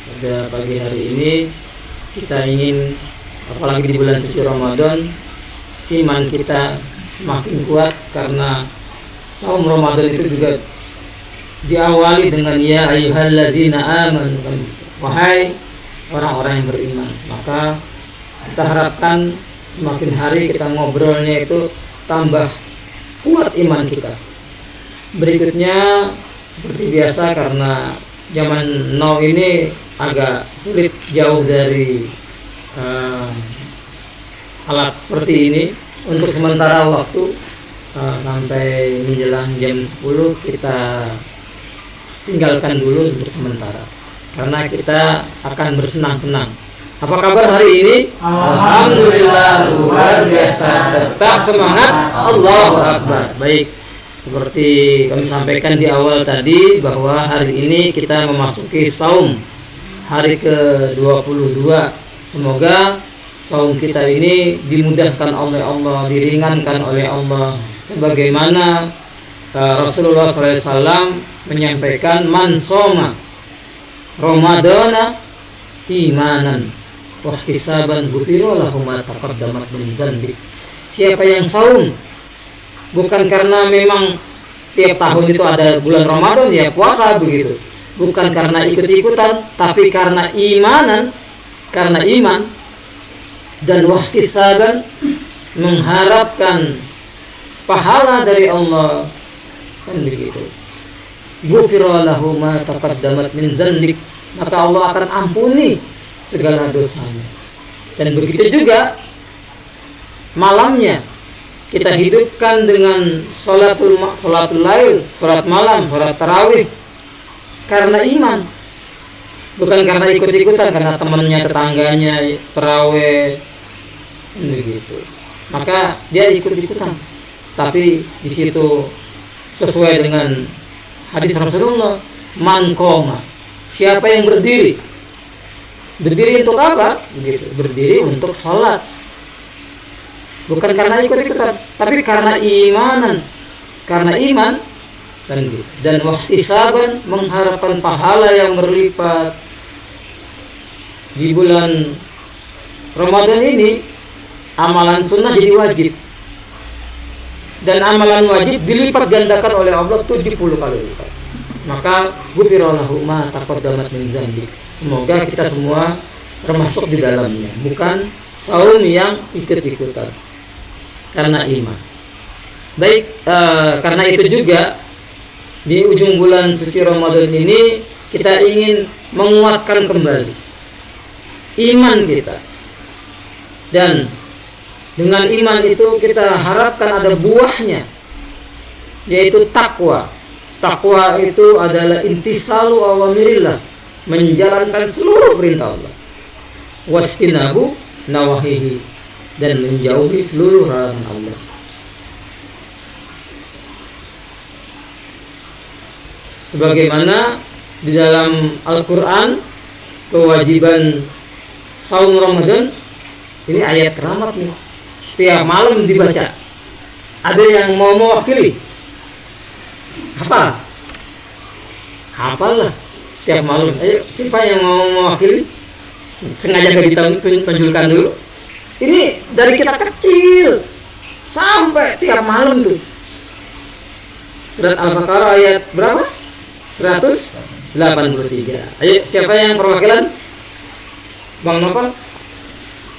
Pada pagi hari ini kita ingin, apalagi di bulan suci Ramadan, iman kita makin kuat karena saum Ramadan itu juga diawali dengan ya ayyuhalladzina amanu, wahai orang-orang yang beriman. Maka kita harapkan semakin hari kita ngobrolnya itu tambah kuat iman kita. Berikutnya seperti biasa, karena zaman now ini agak sulit jauh dari alat seperti ini, untuk sementara waktu sampai menjelang jam 10 kita tinggalkan dulu untuk sementara, karena kita akan bersenang-senang. Apa kabar hari ini? Alhamdulillah luar biasa, tetap semangat, Allahu Akbar. Baik, seperti kami sampaikan di awal tadi bahwa hari ini kita memasuki saum hari ke-22. Semoga saum kita ini dimudahkan oleh Allah, diringankan oleh Allah, sebagaimana Rasulullah SAW menyampaikan, man soma Ramadana imanan wa ihtisaban ghufira lahu ma taqaddamat min dzanbi. Siapa yang saum bukan karena memang tiap tahun itu ada bulan Ramadan ya puasa begitu, bukan karena ikut-ikutan, tapi karena imanan, karena iman, dan wahtisaban, mengharapkan pahala dari Allah, kan begitu. Ghufira lahu ma taqaddamat min dzanbi, maka Allah akan ampuni segala dosanya. Dan begitu juga malamnya kita hidupkan dengan salatul lail, salat malam, salat tarawih, karena iman, bukan karena ikut-ikutan, karena temannya, tetangganya tarawih begitu. Maka dia ikut-ikutan, tapi di situ sesuai dengan hadis Rasulullah, man qoma, siapa yang berdiri untuk apa? Begitu. Berdiri untuk salat, bukan karena ikut-ikutan, tapi karena imanan, karena iman, dan wahtisaban, mengharapkan pahala yang berlipat. Di bulan Ramadan ini amalan sunnah jadi wajib, dan amalan wajib dilipat gandakan oleh Allah 70 kali lipat. Maka ghufira lahu ma taqaddamat min dzanbi. Semoga kita semua termasuk di dalamnya, bukan saum yang ikut-ikutan, karena iman. Baik, karena itu juga di ujung bulan suci Ramadan ini kita ingin menguatkan kembali iman kita, dan dengan iman itu kita harapkan ada buahnya, yaitu takwa. Takwa itu adalah intisalu awamirillah, menjalankan seluruh perintah Allah, wastinabu nawahihi, dan menjauhi seluruh larangan Allah. Sebagaimana di dalam Al-Quran, kewajiban saum Ramadan ini ayat keramat nih, setiap malam dibaca. Ada yang mau mewakili? Hafal lah setiap malam. Ayo, siapa yang mau mewakili? Sengaja gak ditunjukkan dulu. Ini dari kita kecil sampai tiap malam tuh. Surat Al-Baqarah ayat berapa? 183. Ayo, siapa yang perwakilan? Bang Nopal.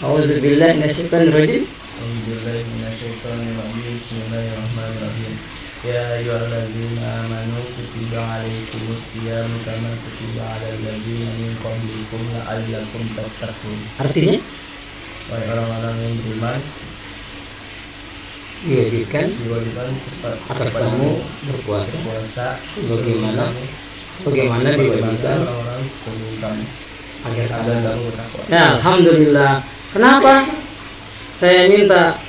A'udzubillahi minasyaitonir rajim. A'udzubillahi minasyaitonir rajim. Bismillahirrahmanirrahim. Ya ayyuhalladzina amanu kutiba alaikumusiyam kama kutiba alal ladzina min qablikum la'allakum tattaqun. Artinya, wahai orang-orang yang beriman, diwajibkan cepat atas kamu berpuasa sebagaimana diwajibkan orang-orang sebelum kamu agar ada kamu kamu bertakwa. Ya, alhamdulillah. Kenapa saya minta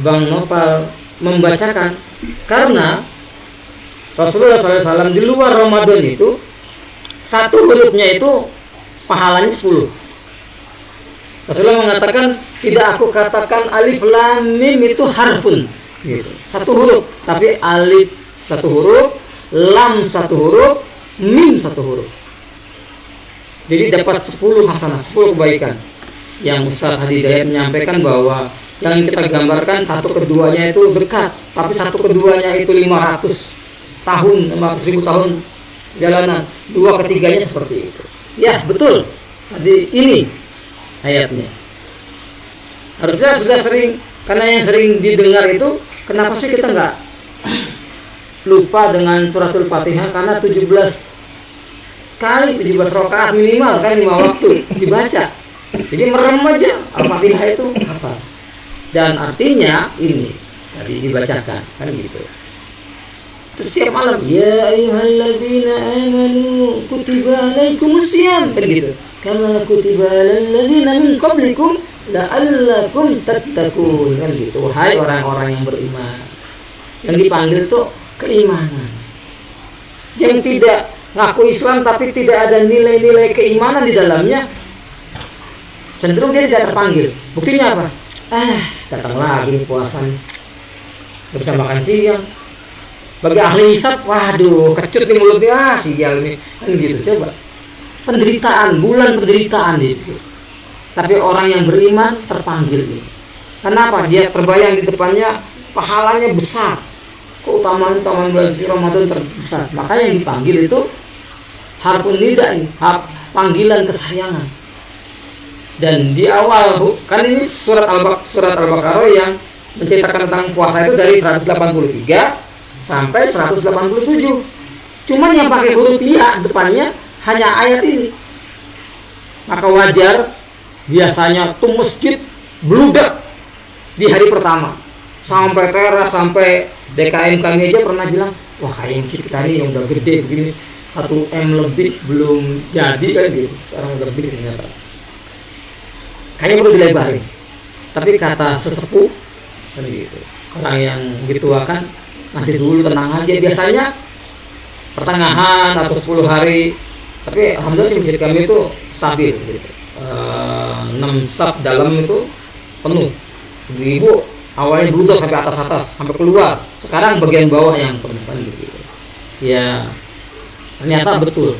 Bang Nopal membacakan? Karena Rasulullah SAW di luar Ramadan itu satu hurufnya itu pahalanya 10. Rasulullah mengatakan, tidak aku katakan alif lam mim itu harfun gitu, satu huruf, tapi alif satu huruf, lam satu huruf, mim satu huruf. Jadi dapat 10 hasanah, 10 kebaikan. Yang Ustaz Hadi Hidayat menyampaikan bahwa yang kita gambarkan satu keduanya itu dekat, tapi satu keduanya itu 500 tahun, 500.000 tahun jalanan. Dua ketiganya seperti itu. Ya betul. Jadi ini ayatnya. Harusnya sudah sering, karena yang sering didengar itu, kenapa sih kita nggak lupa dengan suratul Fatihah? Karena 17 kali, 17 rakaat minimal kan 5 waktu dibaca. Jadi merem aja Al-Fatihah itu apa? Dan artinya ini tadi dibacakan kan gitu. Terus setiap malam ya ayyuhalladzina amanu kutiba alaikumusiyam kan gitu. Kama kutiba alal ladzina min qablikum la'allakum tattaqun kan gitu. Wahai orang-orang yang beriman. Yang dipanggil tuh keimanan. Yang tidak ngaku Islam tapi tidak ada nilai-nilai keimanan di dalamnya, cenderung dia tidak terpanggil. Buktinya apa? Datang lagi nih puasa, gak bisa makan siang. Bagi ahli hisab, waduh, kecut di mulutnya, sial nih, kan gitu. Coba penderitaan, bulan penderitaan itu. Tapi orang yang beriman terpanggil ini. Kenapa? Dia terbayang di depannya pahalanya besar, keutamaan bulan suci Ramadan terbesar. Makanya yang dipanggil itu harfun nida ini, panggilan kesayangan. Dan di awal kan ini surat Al-Baqarah yang menceritakan tentang puasa itu dari 183 sampai 187. Cuman yang pakai huruf ya depannya hanya ayat ini. Maka wajar biasanya tuh masjid bludak di hari pertama. Sampai teras, sampai DKM kami aja pernah bilang, wah kayak masjid kita ini yang udah gede begini 1M lebih belum jadi kan gitu. Sekarang udah gede ternyata. Kayaknya perlu dilebarin. Tapi kata sesepuh kan gitu, orang yang dituakan, nanti dulu tenang aja. Biasanya pertengahan atau 10 hari. Tapi alhamdulillah masjid kami itu stabil gitu. 6 saf dalam itu penuh. Ibu awalnya bludak sampai atas sampai keluar. Sekarang bagian bawah yang penuh kan gitu. Ya ternyata betul.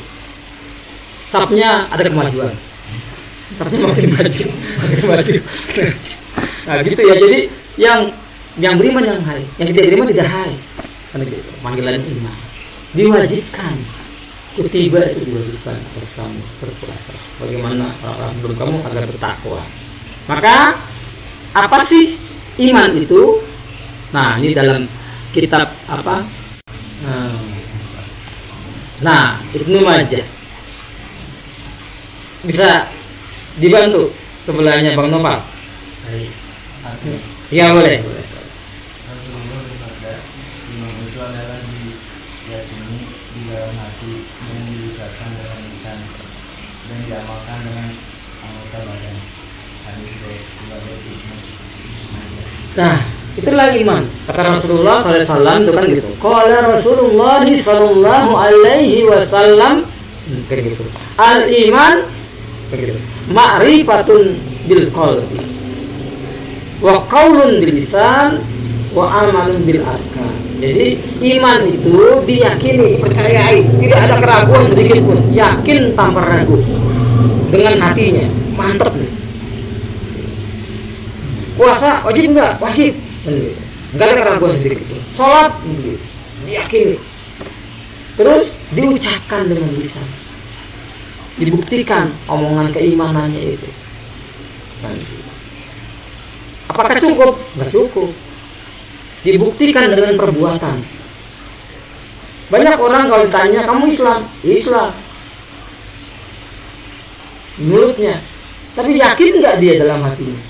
Safnya ada kemajuan. Safnya makin maju. Nah gitu ya. Jadi yang beriman yang hari, yang tidak beriman tidak hari. Kan gitu. Panggilan iman diwajibkan. Kutiba itu diwajibkan atas kamu berpuasa. Bagaimana orang sebelum kamu agar bertakwa. Maka apa sih iman itu? Nah ini dalam kitab apa? Nah Ibnu Majah bisa dibantu sebelahnya Bang Nopal. Ya boleh. Iman itu adalah diyakini di dalam hati dan diucapkan dengan lisan dan diamalkan dengan anggota badan. Hadis sebagai iman. Nah itulah iman. Kata Rasulullah SAW itu kan gitu. Qala Rasulullah sallallahu alaihi wasallam kayak gitu. Al iman kayak gitu. Ma'rifatun bil qalbi wa qaulun bil lisan wa amalun bil arkan. Jadi iman itu diyakini, percayai, tidak ada keraguan sedikit pun, yakin tanpa ragu dengan hatinya, mantap nih. Puasa wajib enggak? Wajib. Enggak ada keraguan sedikit pun. Salat diyakini. Terus diucapkan dengan lisan. Dibuktikan omongan keimanannya itu. Apakah cukup? Enggak cukup. Dibuktikan dengan perbuatan. Banyak orang kalau ditanya, kamu Islam? Islam. Mulutnya. Tapi yakin enggak dia dalam hatinya?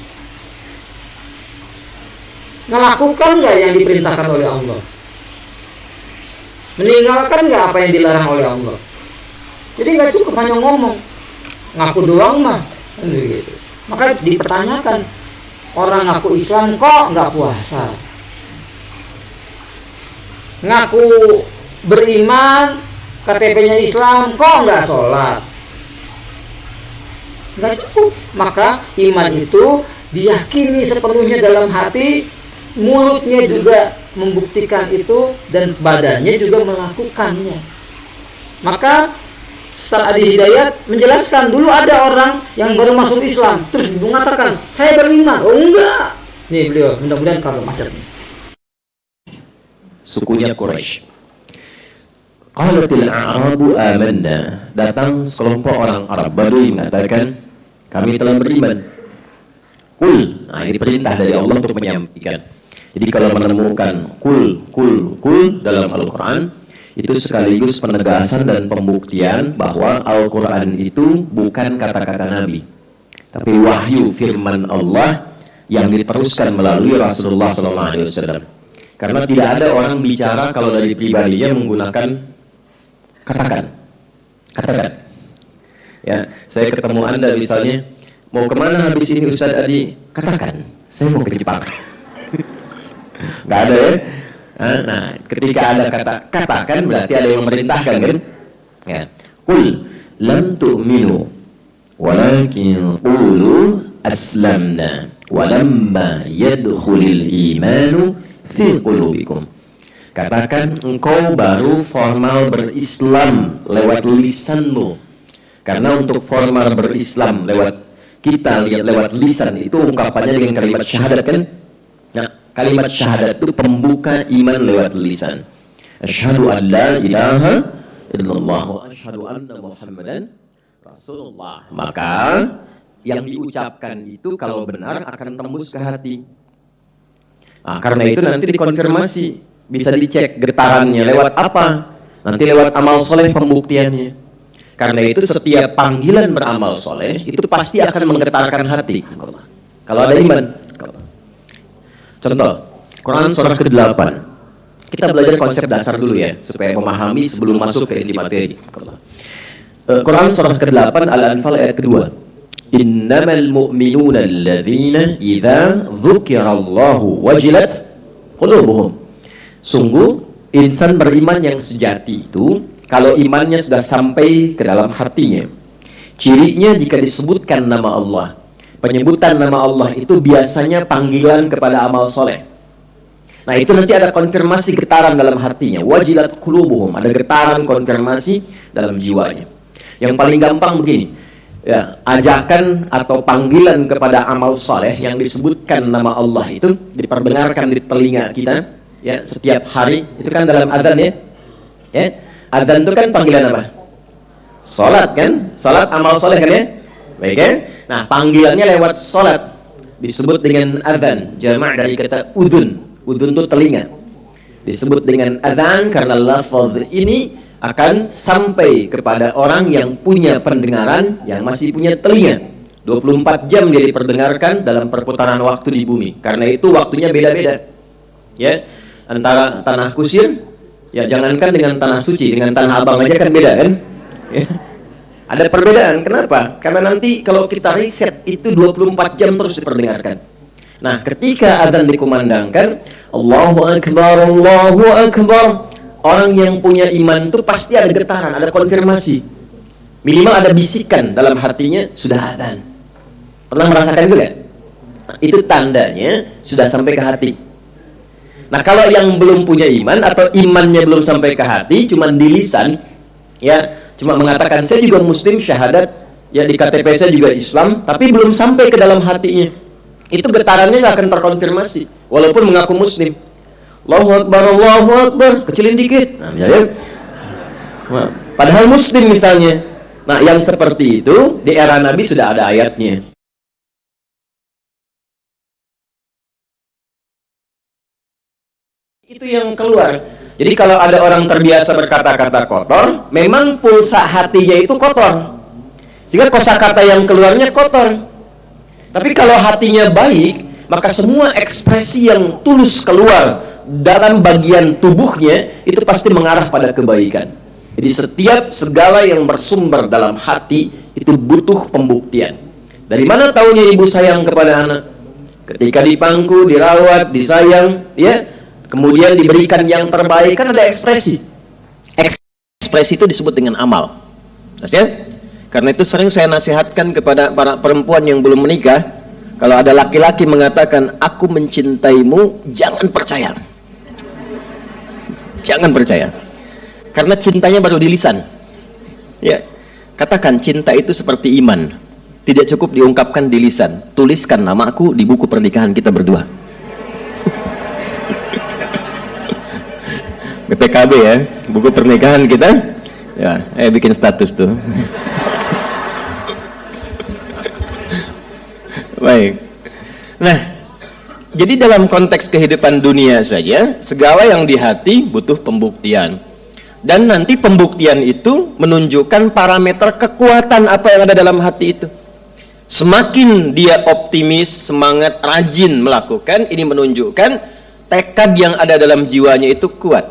Melakukan enggak yang diperintahkan oleh Allah? Meninggalkan enggak apa yang dilarang oleh Allah? Jadi enggak cukup hanya ngomong, ngaku doang mah, gitu. Maka dipertanyakan, orang ngaku Islam kok enggak puasa? Ngaku beriman, KTP-nya Islam kok enggak sholat? Enggak cukup. Maka iman itu diyakini sepenuhnya dalam hati, mulutnya juga membuktikan itu, dan badannya juga melakukannya. Maka Ustaz Adi Hidayat menjelaskan dulu ada orang yang baru masuk Islam terus mengatakan saya beriman. Oh enggak. Nih beliau, mudah-mudahan kalau macet. Sukunya Quraisy. Qalatil a'rabu amanna. Datang sekelompok orang Arab Badui mengatakan kami telah beriman. Kul. Nah, ini perintah dari Allah untuk menyampaikan. Jadi kalau menemukan kul dalam Al-Quran, itu sekaligus penegasan dan pembuktian bahwa Al-Quran itu bukan kata-kata Nabi, tapi wahyu firman Allah yang diteruskan melalui Rasulullah SAW. Karena tidak ada orang bicara kalau dari pribadinya menggunakan katakan. Ya, saya ketemu Anda misalnya, mau kemana habis ini Ustaz Adi? Katakan, saya mau ke Jepang. Nggak ada ya? Nah, ketika ada kata katakan berarti ada yang memerintahkan kan? Ya. Qul lam tu'minu walakin qulu aslamna walamma yadkhulil imanu fi qulubikum. Katakan engkau baru formal berislam lewat lisanmu. Karena untuk formal berislam lewat kita lihat lewat lisan itu ungkapannya dengan kalimat syahadat kan? Nah, kalimat syahadat itu pembuka iman lewat lisan. Asyhadu an la ilaha illallah wa asyhadu anna Muhammadan Rasulullah. Maka yang diucapkan itu kalau benar akan tembus ke hati. Nah, karena itu nanti dikonfirmasi, bisa dicek getarannya lewat apa? Nanti lewat amal soleh pembuktiannya. Karena itu setiap panggilan beramal soleh itu pasti akan menggetarkan hati. Kalau ada iman. Contoh, Quran surah ke-8. Kita belajar konsep dasar dulu ya, supaya memahami sebelum masuk ke inti materi. Quran surah ke-8 Al-Anfal ayat kedua. Innamal mu'minuna alladzina idza dzukirallahu wajilat qulubuhum. Sungguh insan beriman yang sejati itu kalau imannya sudah sampai ke dalam hatinya. Cirinya jika disebutkan nama Allah. Penyebutan nama Allah itu biasanya panggilan kepada amal soleh. Nah itu nanti ada konfirmasi getaran dalam hatinya. Wajilat qulubuhum, ada getaran konfirmasi dalam jiwanya. Yang paling gampang begini, ya, ajakan atau panggilan kepada amal soleh yang disebutkan nama Allah itu diperdengarkan di telinga kita, ya setiap hari. Itu kan dalam adzan ya. Adzan itu kan panggilan apa? Salat kan? Salat amal soleh kan ya? Baik kan? Nah, panggilannya lewat salat disebut dengan adzan, jamak dari kata udhun. Udhun itu telinga. Disebut dengan adzan karena lafaz ini akan sampai kepada orang yang punya pendengaran, yang masih punya telinga. 24 jam dia diperdengarkan dalam perputaran waktu di bumi. Karena itu waktunya beda-beda. Ya, antara tanah kusir, ya jangankan dengan tanah suci, dengan tanah abang aja kan beda kan? Ya. Ada perbedaan, kenapa? Karena nanti kalau kita riset itu 24 jam terus diperdengarkan. Nah, ketika adzan dikumandangkan, Allahu Akbar, Allahu Akbar, orang yang punya iman itu pasti ada getaran, ada konfirmasi. Minimal ada bisikan dalam hatinya, sudah adzan. Pernah merasakan itu nggak? Nah, itu tandanya sudah sampai ke hati. Nah, kalau yang belum punya iman atau imannya belum sampai ke hati, cuma di lisan, ya cuma mengatakan saya juga muslim syahadat, ya di KTP saya juga Islam, tapi belum sampai ke dalam hatinya. Itu getarannya nggak akan terkonfirmasi, walaupun mengaku muslim. Allahu Akbar, kecilin dikit. Nah, padahal muslim misalnya. Nah, yang seperti itu di era Nabi sudah ada ayatnya. Itu yang keluar. Jadi kalau ada orang terbiasa berkata-kata kotor, memang pulsa hatinya itu kotor. Sehingga kosakata yang keluarnya kotor. Tapi kalau hatinya baik, maka semua ekspresi yang tulus keluar dalam bagian tubuhnya itu pasti mengarah pada kebaikan. Jadi setiap segala yang bersumber dalam hati itu butuh pembuktian. Dari mana taunya ibu sayang kepada anak? Ketika dipangku, dirawat, disayang, ya, kemudian diberikan yang terbaik, kan ada ekspresi. Ekspresi itu disebut dengan amal. Ya? Karena itu sering saya nasihatkan kepada para perempuan yang belum menikah, kalau ada laki-laki mengatakan aku mencintaimu, jangan percaya. Jangan percaya. Karena cintanya baru di lisan. Ya. Katakan cinta itu seperti iman. Tidak cukup diungkapkan di lisan. Tuliskan namaku di buku pernikahan kita berdua. BPKB ya, buku pernikahan kita. Ya, bikin status tuh. Baik. Nah, jadi dalam konteks kehidupan dunia saja, segala yang di hati butuh pembuktian. Dan nanti pembuktian itu menunjukkan parameter kekuatan apa yang ada dalam hati itu. Semakin dia optimis, semangat, rajin melakukan, ini menunjukkan tekad yang ada dalam jiwanya itu kuat.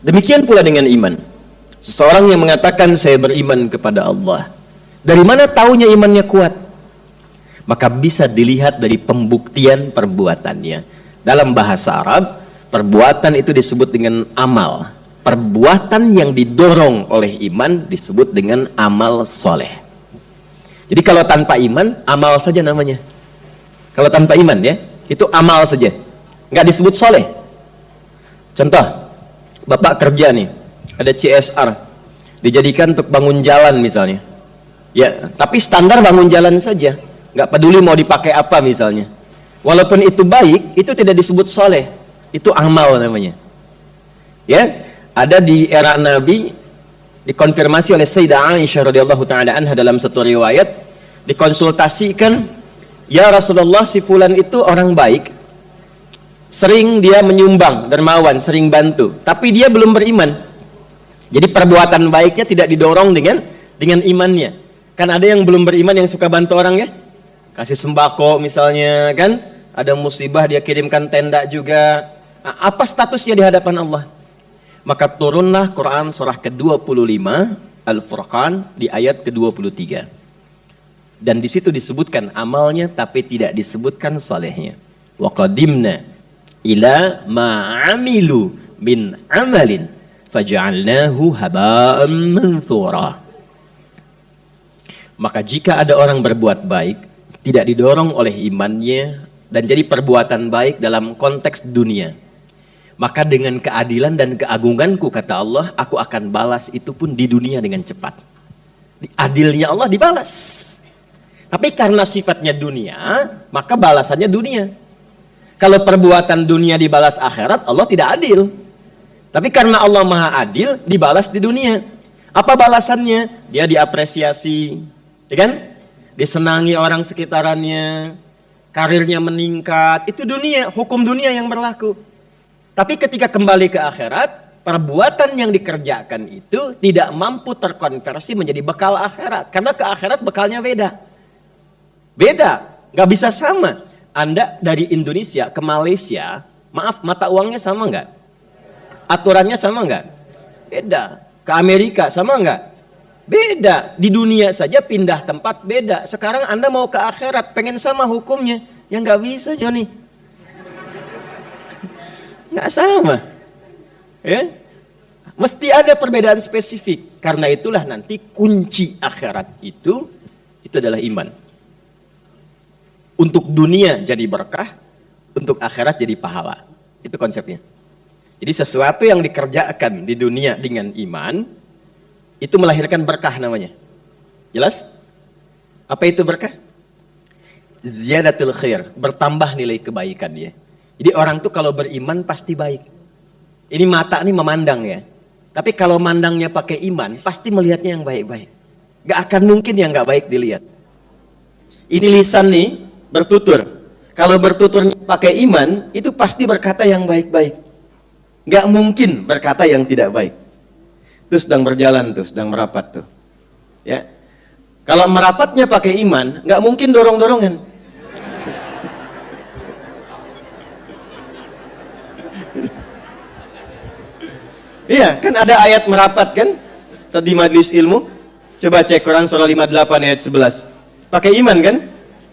Demikian pula dengan iman. Seseorang yang mengatakan saya beriman kepada Allah, dari mana taunya imannya kuat? Maka bisa dilihat dari pembuktian perbuatannya. Dalam bahasa Arab, perbuatan itu disebut dengan amal. Perbuatan yang didorong oleh iman disebut dengan amal soleh. Jadi kalau tanpa iman, amal saja namanya. Kalau tanpa iman ya, itu amal saja, nggak disebut soleh. Contoh, bapak kerja nih, ada CSR, dijadikan untuk bangun jalan misalnya. Ya, tapi standar bangun jalan saja, nggak peduli mau dipakai apa misalnya. Walaupun itu baik, itu tidak disebut soleh, itu amal namanya. Ya, ada di era Nabi, dikonfirmasi oleh Sayyidah Aisyah radhiyallahu taala anha dalam satu riwayat, dikonsultasikan, ya Rasulullah, si fulan itu orang baik, sering dia menyumbang, dermawan, sering bantu, tapi dia belum beriman. Jadi perbuatan baiknya tidak didorong dengan imannya. Kan ada yang belum beriman yang suka bantu orang ya, kasih sembako misalnya kan, ada musibah dia kirimkan tenda juga. Nah, apa statusnya di hadapan Allah? Maka turunlah Quran surah ke-25 Al-Furqan di ayat ke-23. Dan di situ disebutkan amalnya tapi tidak disebutkan salehnya. Wa qadimna ila ma 'amilu min 'amalin faj'alnahu haba'an manthura. Maka jika ada orang berbuat baik tidak didorong oleh imannya dan jadi perbuatan baik dalam konteks dunia, maka dengan keadilan dan keagunganku, kata Allah, aku akan balas itu pun di dunia dengan cepat. Adilnya Allah dibalas. Tapi karena sifatnya dunia, maka balasannya dunia. Kalau perbuatan dunia dibalas akhirat, Allah tidak adil. Tapi karena Allah maha adil, dibalas di dunia. Apa balasannya? Dia diapresiasi, ya kan? Disenangi orang sekitarannya, karirnya meningkat. Itu dunia, hukum dunia yang berlaku. Tapi ketika kembali ke akhirat, perbuatan yang dikerjakan itu tidak mampu terkonversi menjadi bekal akhirat. Karena ke akhirat bekalnya beda. Beda, nggak bisa sama. Anda dari Indonesia ke Malaysia, maaf, mata uangnya sama nggak? Aturannya sama nggak? Beda. Ke Amerika sama nggak? Beda. Di dunia saja pindah tempat beda. Sekarang Anda mau ke akhirat, pengen sama hukumnya. Ya nggak bisa, Johnny. Nggak sama, ya. Mesti ada perbedaan spesifik. Karena itulah nanti kunci akhirat itu adalah iman. Untuk dunia jadi berkah, untuk akhirat jadi pahala. Itu konsepnya. Jadi sesuatu yang dikerjakan di dunia dengan iman itu melahirkan berkah namanya. Jelas? Apa itu berkah? Ziyadatul khair, bertambah nilai kebaikan dia. Jadi orang tuh kalau beriman pasti baik. Ini mata nih memandang ya. Tapi kalau mandangnya pakai iman, pasti melihatnya yang baik-baik. Gak akan mungkin yang gak baik dilihat. Ini lisan nih, bertutur. Kalau bertuturnya pakai iman, itu pasti berkata yang baik-baik. Gak mungkin berkata yang tidak baik. Itu sedang berjalan tuh, sedang merapat tuh. Ya. Kalau merapatnya pakai iman, gak mungkin dorong-dorongan. Iya, kan ada ayat merapat kan? Tadi majlis ilmu. Coba cek Quran surah 58 ayat 11. Pakai iman kan?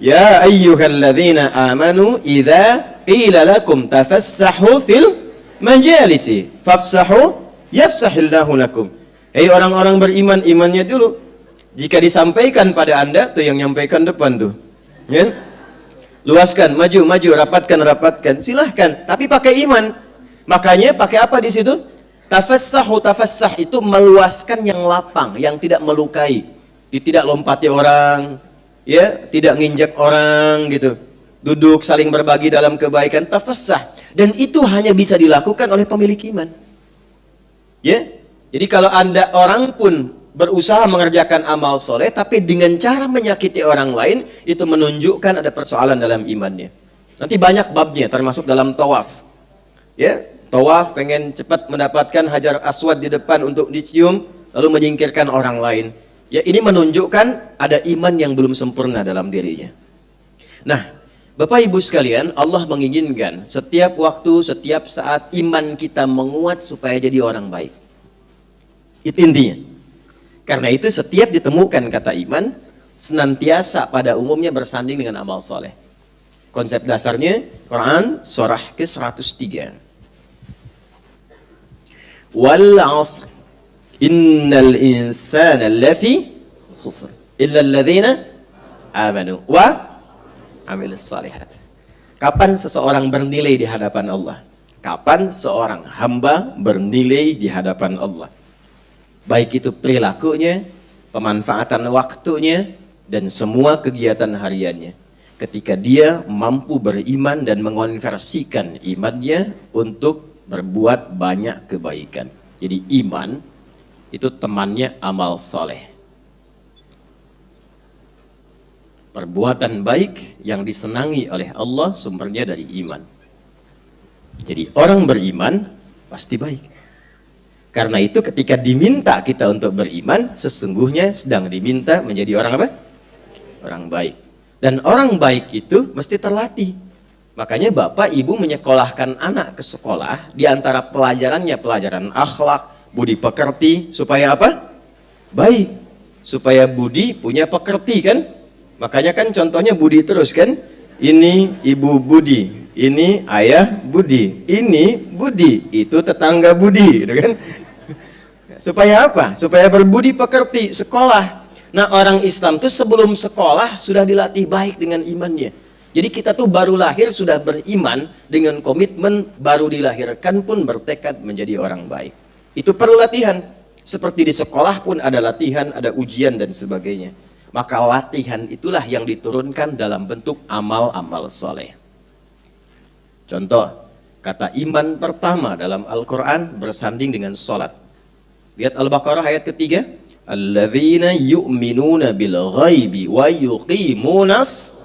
Ya ayyuhalladzina amanu idza qila lakum tafassahu fil majalisi fafsahu yafsahillahu lakum. Hei orang-orang beriman, imannya dulu. Jika disampaikan pada Anda, tuh yang nyampaikan depan tuh. Ya? Luaskan, maju, rapatkan. Silahkan, tapi pakai iman. Makanya pakai apa di situ? Tafassah itu meluaskan yang lapang, yang tidak melukai. Tidak lompati orang, ya, tidak nginjak orang gitu. Duduk saling berbagi dalam kebaikan, tafassah. Dan itu hanya bisa dilakukan oleh pemilik iman. Ya. Jadi kalau Anda orang pun berusaha mengerjakan amal soleh, tapi dengan cara menyakiti orang lain, itu menunjukkan ada persoalan dalam imannya. Nanti banyak babnya, termasuk dalam tawaf. Ya, tawaf pengen cepat mendapatkan hajar aswad di depan untuk dicium, lalu menyingkirkan orang lain. Ya, ini menunjukkan ada iman yang belum sempurna dalam dirinya. Nah, Bapak Ibu sekalian, Allah menginginkan setiap waktu, setiap saat iman kita menguat supaya jadi orang baik. Itu intinya. Karena itu setiap ditemukan kata iman, senantiasa pada umumnya bersanding dengan amal soleh. Konsep dasarnya, Quran, surah ke-103. Wal 'asr, innal insana lafi khusr, illa alladhina amanu wa amilus salihat. Kapan seseorang bernilai di hadapan Allah? Kapan seorang hamba bernilai di hadapan Allah? Baik itu perilakunya, pemanfaatan waktunya, dan semua kegiatan hariannya. Ketika dia mampu beriman dan mengonversikan imannya untuk berbuat banyak kebaikan. Jadi iman itu temannya amal soleh. Perbuatan baik yang disenangi oleh Allah sumbernya dari iman. Jadi orang beriman pasti baik. Karena itu ketika diminta kita untuk beriman, sesungguhnya sedang diminta menjadi orang apa? Orang baik. Dan orang baik itu mesti terlatih. Makanya bapak ibu menyekolahkan anak ke sekolah, di antara pelajarannya pelajaran akhlak, budi pekerti, supaya apa? Baik. Supaya budi punya pekerti kan? Makanya kan contohnya budi terus kan? Ini ibu budi, ini ayah budi, ini budi, itu tetangga budi, gitu kan? Supaya apa? Supaya berbudi pekerti, sekolah. Nah, orang Islam itu sebelum sekolah sudah dilatih baik dengan imannya. Jadi kita tuh baru lahir sudah beriman dengan komitmen, baru dilahirkan pun bertekad menjadi orang baik. Itu perlu latihan. Seperti di sekolah pun ada latihan, ada ujian dan sebagainya. Maka latihan itulah yang diturunkan dalam bentuk amal-amal soleh. Contoh, kata iman pertama dalam Al-Quran bersanding dengan sholat. Lihat Al-Baqarah ayat ketiga. Alladzina yu'minuna bil ghaibi wa yuqimunas.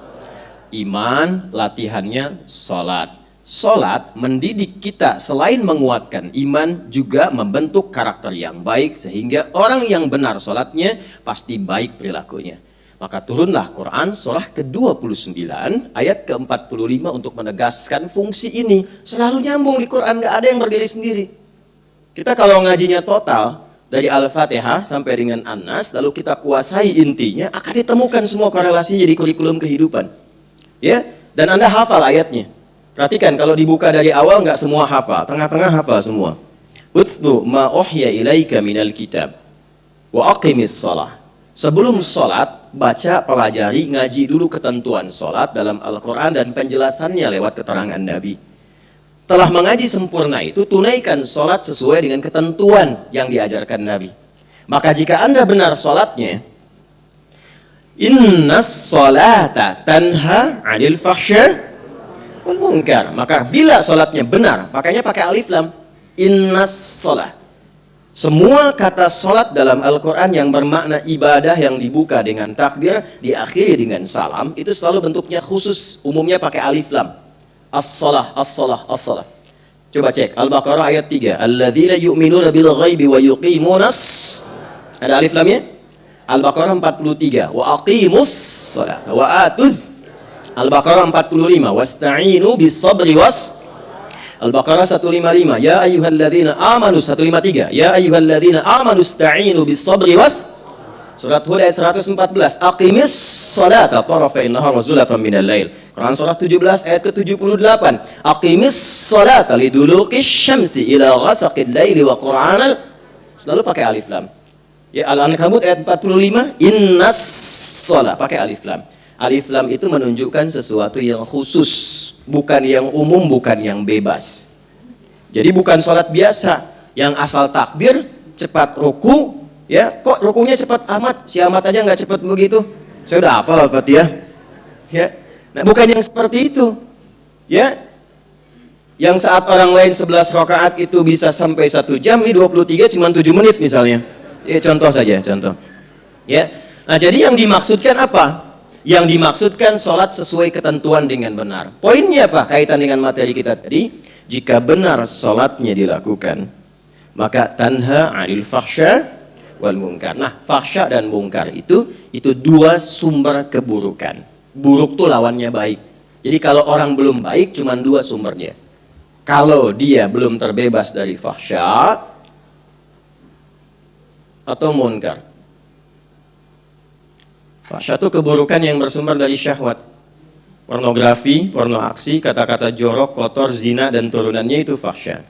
Iman latihannya salat. Salat mendidik kita selain menguatkan iman juga membentuk karakter yang baik sehingga orang yang benar salatnya pasti baik perilakunya. Maka turunlah Quran surah ke-29 ayat ke-45 untuk menegaskan fungsi ini. Selalu nyambung di Quran, nggak ada yang berdiri sendiri. Kita kalau ngajinya total dari Al-Fatihah sampai dengan An-Nas, lalu kita kuasai intinya, akan ditemukan semua korelasinya di kurikulum kehidupan. Ya, dan Anda hafal ayatnya. Perhatikan, kalau dibuka dari awal nggak semua hafal, tengah-tengah hafal semua. Utslu ma uhya ilaika minal kitab wa aqimis shalah. Sebelum sholat, baca, pelajari, ngaji dulu ketentuan sholat dalam Al-Quran dan penjelasannya lewat keterangan Nabi. Telah mengaji sempurna itu, tunaikan sholat sesuai dengan ketentuan yang diajarkan Nabi. Maka jika Anda benar sholatnya, innas sholata tanha 'anil fahsya wal munkar. Maka bila sholatnya benar, makanya pakai alif lam, innas sholat. Semua kata sholat dalam Al-Quran yang bermakna ibadah yang dibuka dengan takbir, diakhiri dengan salam, itu selalu bentuknya khusus, umumnya pakai alif lam. As-salah, as-salah, as-salah. Coba cek Al-Baqarah ayat 3. Alladzina yu'minuna bil ghaibi wa yuqimunas. Ada alif lamnya? Al-Baqarah 43. Wa aqimus salat wa atuz. Al-Baqarah 45. Wasta'inu bis sabri was. Al-Baqarah 155. Ya ayyuhalladzina amanu 153. Ya ayyuhalladzina amanu ista'inu bis sabri was. Surat Hud ayat 114. Aqimis salata tarafain nahar wa zulafan minal lail. Quran surah 17 ayat ke-78. Aqimis salata liduluqis syamsi ila ghasaqil laili wa qur'anal. Selalu pakai alif lam. Ya, Al-Ankabut ayat 45. Innas salat pakai alif lam. Alif lam itu menunjukkan sesuatu yang khusus, bukan yang umum, bukan yang bebas. Jadi bukan salat biasa. Yang asal takbir cepat ruku, ya kok rukunya cepat amat, si Ahmad aja nggak cepat begitu. Saya udah hafal Al-Fatihah. Ya. Nah, bukan yang seperti itu. Ya. Yang saat orang lain 11 rakaat itu bisa sampai 1 jam, ini 23 cuma 7 menit misalnya. Ya, contoh saja, contoh. Ya. Nah, jadi yang dimaksudkan apa? Yang dimaksudkan sholat sesuai ketentuan dengan benar. Poinnya apa? Kaitan dengan materi kita tadi. Jika benar sholatnya dilakukan, maka tanha 'anil fahsya wal munkar. Nah, fahsya dan munkar itu dua sumber keburukan. Buruk tuh lawannya baik. Jadi kalau orang belum baik cuma dua sumbernya. Kalau dia belum terbebas dari fahsya atau munkar. Fahsya itu keburukan yang bersumber dari syahwat. Pornografi, porno aksi, kata-kata jorok, kotor, zina dan turunannya itu fahsya.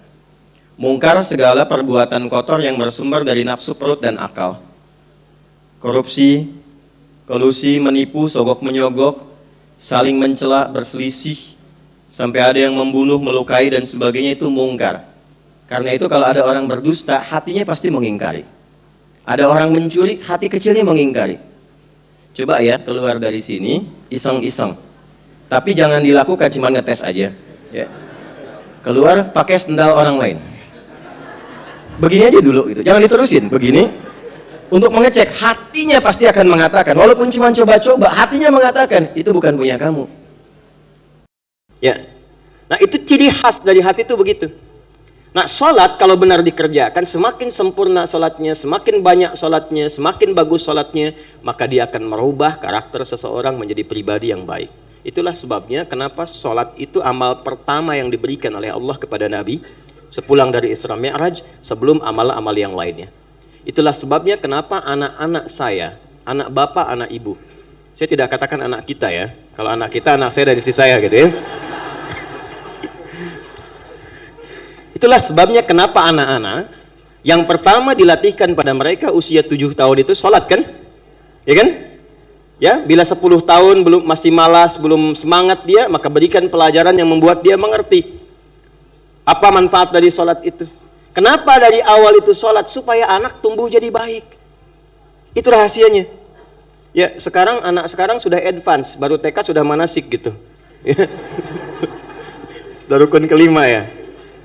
Munkar segala perbuatan kotor yang bersumber dari nafsu perut dan akal. Korupsi, kolusi, menipu, sogok menyogok, saling mencela, berselisih, sampai ada yang membunuh, melukai dan sebagainya itu mungkar. Karena itu kalau ada orang berdusta, hatinya pasti mengingkari. Ada orang mencuri, hati kecilnya mengingkari. Coba ya keluar dari sini, iseng-iseng. Tapi jangan dilakukan, cuma ngetes aja. Ya. Keluar pakai sendal orang lain. Begini aja dulu, gitu. Jangan diterusin, begini. Untuk mengecek, hatinya pasti akan mengatakan, walaupun cuma coba-coba, hatinya mengatakan, itu bukan punya kamu. Ya. Nah, itu ciri khas dari hati itu begitu. Nah, sholat kalau benar dikerjakan, semakin sempurna sholatnya, semakin banyak sholatnya, semakin bagus sholatnya, maka dia akan merubah karakter seseorang menjadi pribadi yang baik. Itulah sebabnya kenapa sholat itu amal pertama yang diberikan oleh Allah kepada Nabi sepulang dari Isra Mi'raj sebelum amal-amal yang lainnya. Itulah sebabnya kenapa anak-anak saya, anak bapak, anak ibu, saya tidak katakan anak kita ya, kalau anak kita, anak saya dari sisi saya gitu ya. Itulah sebabnya kenapa anak-anak yang pertama dilatihkan pada mereka usia 7 tahun itu sholat kan? Ya kan? Ya, bila 10 tahun belum masih malas, belum semangat dia, maka berikan pelajaran yang membuat dia mengerti apa manfaat dari sholat itu. Kenapa dari awal itu sholat? Supaya anak tumbuh jadi baik. Itu rahasianya. Ya, sekarang anak sekarang sudah advance, baru TK sudah manasik gitu. Sudah rukun kelima ya.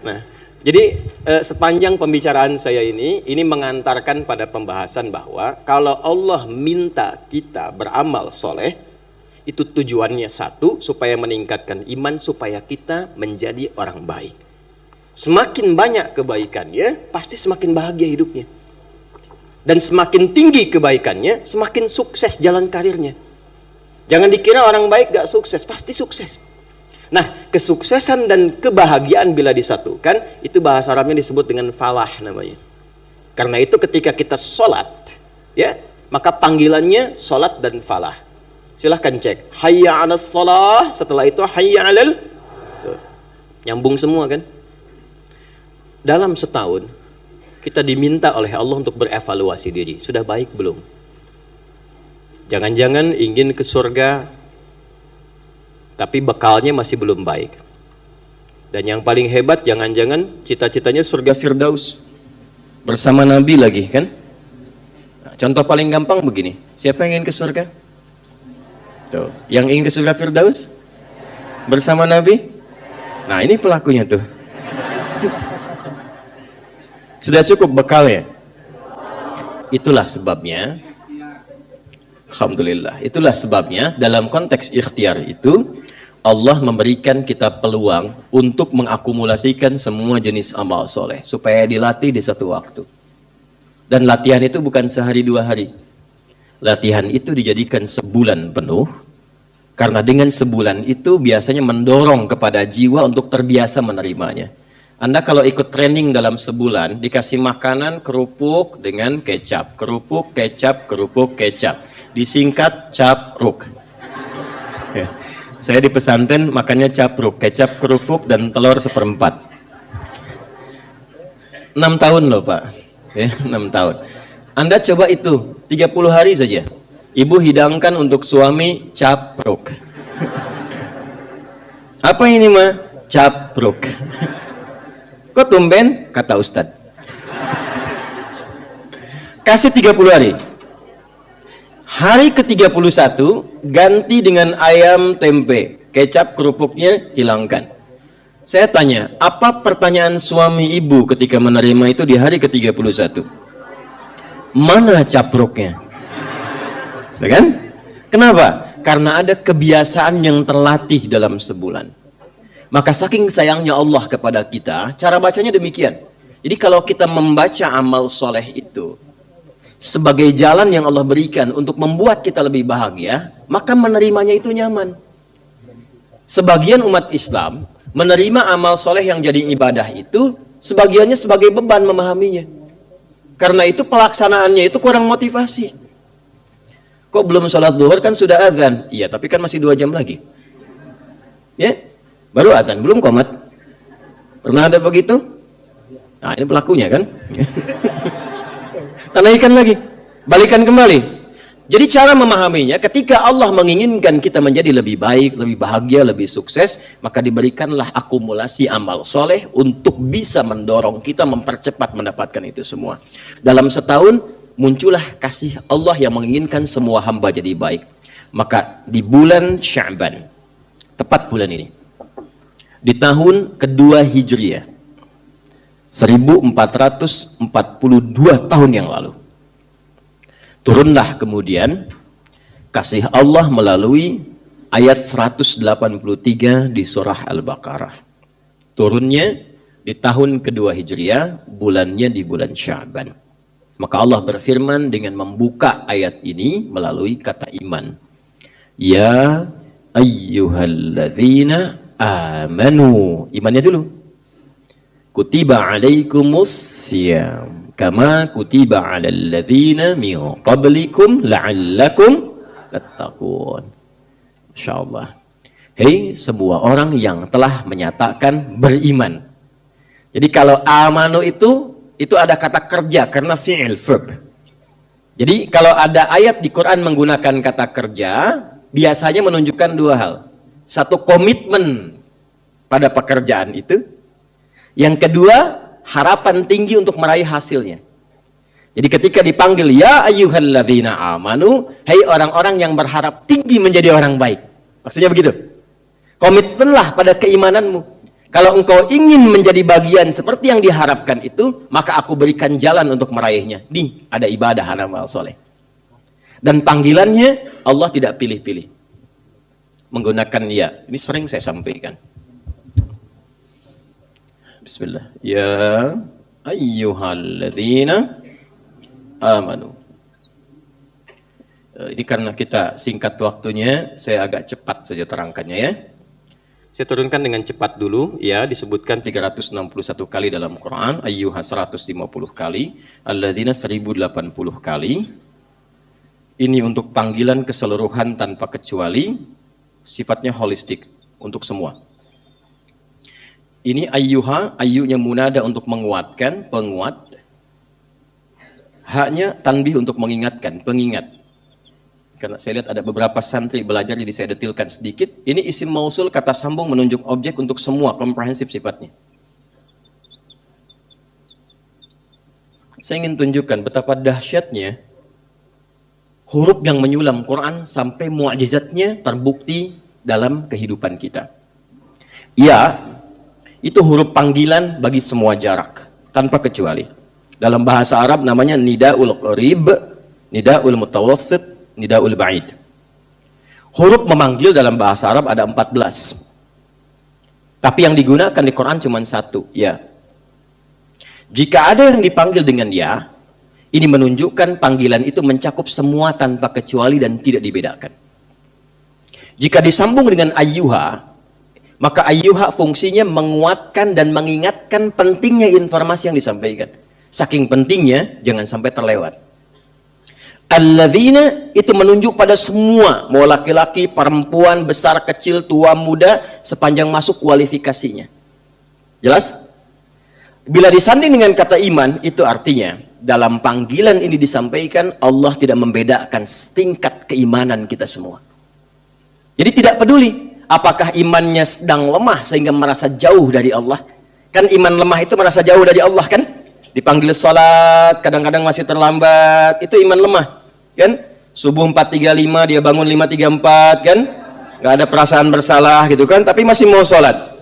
Nah, jadi sepanjang pembicaraan saya ini mengantarkan pada pembahasan bahwa kalau Allah minta kita beramal soleh, itu tujuannya satu, supaya meningkatkan iman, supaya kita menjadi orang baik. Semakin banyak kebaikannya, pasti semakin bahagia hidupnya. Dan semakin tinggi kebaikannya, semakin sukses jalan karirnya. Jangan dikira orang baik gak sukses, pasti sukses. Nah, kesuksesan dan kebahagiaan bila disatukan, itu bahasa Arabnya disebut dengan falah namanya. Karena itu ketika kita sholat, ya, maka panggilannya sholat dan falah. Silahkan cek, hayya 'alas shalah, setelah itu hayya 'alal. Nyambung semua kan? Dalam setahun, kita diminta oleh Allah untuk berevaluasi diri. Sudah baik belum? Jangan-jangan ingin ke surga, tapi bekalnya masih belum baik. Dan yang paling hebat, jangan-jangan cita-citanya surga Firdaus bersama Nabi lagi kan? Nah, contoh paling gampang begini, siapa yang ingin ke surga? Tuh, yang ingin ke surga Firdaus bersama Nabi? Nah, ini pelakunya tuh. Sudah cukup bekalnya. Itulah sebabnya, alhamdulillah, itulah sebabnya dalam konteks ikhtiar itu Allah memberikan kita peluang untuk mengakumulasikan semua jenis amal soleh supaya dilatih di satu waktu. Dan latihan itu bukan sehari 2 hari. Latihan itu dijadikan sebulan penuh, karena dengan sebulan itu biasanya mendorong kepada jiwa untuk terbiasa menerimanya. Anda kalau ikut training dalam sebulan, dikasih makanan kerupuk dengan kecap, kerupuk, kecap, kerupuk, kecap. Disingkat capruk. Ya. Saya di pesantren makannya capruk, kecap, kerupuk, dan telur 1/4. 6 tahun loh Pak. Ya, 6 tahun. Anda coba itu, 30 hari saja. Ibu hidangkan untuk suami capruk. Apa ini mah? Capruk. Kok tumben? Kata Ustadz. kasih 30 hari. Hari ke-31 ganti dengan ayam tempe, kecap kerupuknya hilangkan. Saya tanya, apa pertanyaan suami ibu ketika menerima itu di hari ke-31? Mana caproknya? Ya kan? Kenapa? Karena ada kebiasaan yang terlatih dalam sebulan. Maka saking sayangnya Allah kepada kita, cara bacanya demikian. Jadi kalau kita membaca amal soleh itu sebagai jalan yang Allah berikan untuk membuat kita lebih bahagia, maka menerimanya itu nyaman. Sebagian umat Islam menerima amal soleh yang jadi ibadah itu sebagiannya sebagai beban memahaminya. Karena itu pelaksanaannya itu kurang motivasi. Kok belum sholat zuhur kan sudah azan? Iya, tapi kan masih 2 jam lagi. Ya, baru azan, belum qomat. Pernah ada begitu? Nah, ini pelakunya kan? Tanaikan lagi, balikan kembali. Jadi cara memahaminya, ketika Allah menginginkan kita menjadi lebih baik, lebih bahagia, lebih sukses, maka diberikanlah akumulasi amal soleh untuk bisa mendorong kita mempercepat mendapatkan itu semua. Dalam setahun muncullah kasih Allah yang menginginkan semua hamba jadi baik. Maka di bulan Sya'ban, tepat bulan ini, di tahun kedua Hijriah, 1442 tahun yang lalu, turunlah kemudian kasih Allah melalui ayat 183 di surah Al-Baqarah. Turunnya di tahun kedua Hijriah, bulannya di bulan Sya'ban. Maka Allah berfirman dengan membuka ayat ini melalui kata iman. Ya ayyuhalladzina amanu. Imannya dulu. Kutiba alaikumus siyam kama kutiba alal ladzina min qablikum la'allakum tattaqun. Insyaallah. Hei semua orang yang telah menyatakan beriman. Jadi kalau amanu itu ada kata kerja karena fi'il verb. Jadi kalau ada ayat di Quran menggunakan kata kerja, biasanya menunjukkan 2 hal. Satu, komitmen pada pekerjaan itu. Yang kedua, harapan tinggi untuk meraih hasilnya. Jadi ketika dipanggil ya ayyuhalladzina amanu, hai orang-orang yang berharap tinggi menjadi orang baik. Maksudnya begitu. Komitmenlah pada keimananmu. Kalau engkau ingin menjadi bagian seperti yang diharapkan itu, maka aku berikan jalan untuk meraihnya. Nih, ada ibadah amal soleh. Dan panggilannya Allah tidak pilih-pilih. Menggunakan ya. Ini sering saya sampaikan. Bismillah. Ya ayyuhalladzina amanu. Ini karena kita singkat waktunya, saya agak cepat saja terangkannya ya. Saya turunkan dengan cepat dulu ya, disebutkan 361 kali dalam Quran, ayyuha 150 kali, alladzina 1080 kali. Ini untuk panggilan keseluruhan tanpa kecuali, sifatnya holistik untuk semua. Ini ayyuha, ayyunya munada untuk menguatkan, penguat. Haknya tanbih untuk mengingatkan, pengingat. Karena saya lihat ada beberapa santri belajar, jadi saya detilkan sedikit. Ini isim mausul, kata sambung menunjuk objek untuk semua, komprehensif sifatnya. Saya ingin tunjukkan betapa dahsyatnya huruf yang menyulam Quran sampai mu'jizatnya terbukti dalam kehidupan kita. Ya, itu huruf panggilan bagi semua jarak, tanpa kecuali. Dalam bahasa Arab namanya nidaul qarib, nidaul mutawassit, nidaul ba'id. Huruf memanggil dalam bahasa Arab ada 14. Tapi yang digunakan di Quran cuma 1, ya. Jika ada yang dipanggil dengan ya, ini menunjukkan panggilan itu mencakup semua tanpa kecuali dan tidak dibedakan. Jika disambung dengan ayyuha, maka ayyuha fungsinya menguatkan dan mengingatkan pentingnya informasi yang disampaikan. Saking pentingnya, jangan sampai terlewat. Alladzina itu menunjuk pada semua, mau laki-laki, perempuan, besar, kecil, tua, muda, sepanjang masuk kualifikasinya. Jelas? Bila disanding dengan kata iman, itu artinya dalam panggilan ini disampaikan Allah tidak membedakan tingkat keimanan kita semua. Jadi tidak peduli apakah imannya sedang lemah sehingga merasa jauh dari Allah. Kan iman lemah itu merasa jauh dari Allah kan? Dipanggil sholat, kadang-kadang masih terlambat, itu iman lemah, kan? Subuh 4.35, dia bangun 5.34, kan? Nggak ada perasaan bersalah gitu kan, tapi masih mau sholat.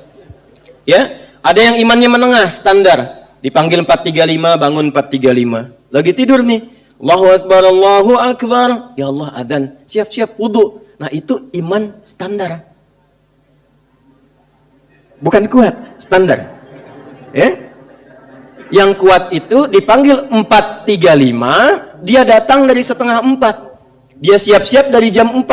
Ya, ada yang imannya menengah, standar. Dipanggil 4.35, bangun 4.35. Lagi tidur nih, Allahu Akbar, Allahu Akbar. Ya Allah, adzan, siap-siap wudu. Nah, itu iman standar. Bukan kuat, standar. Ya? Yang kuat itu dipanggil 4.35, dia datang dari setengah 4. Dia siap-siap dari jam 4.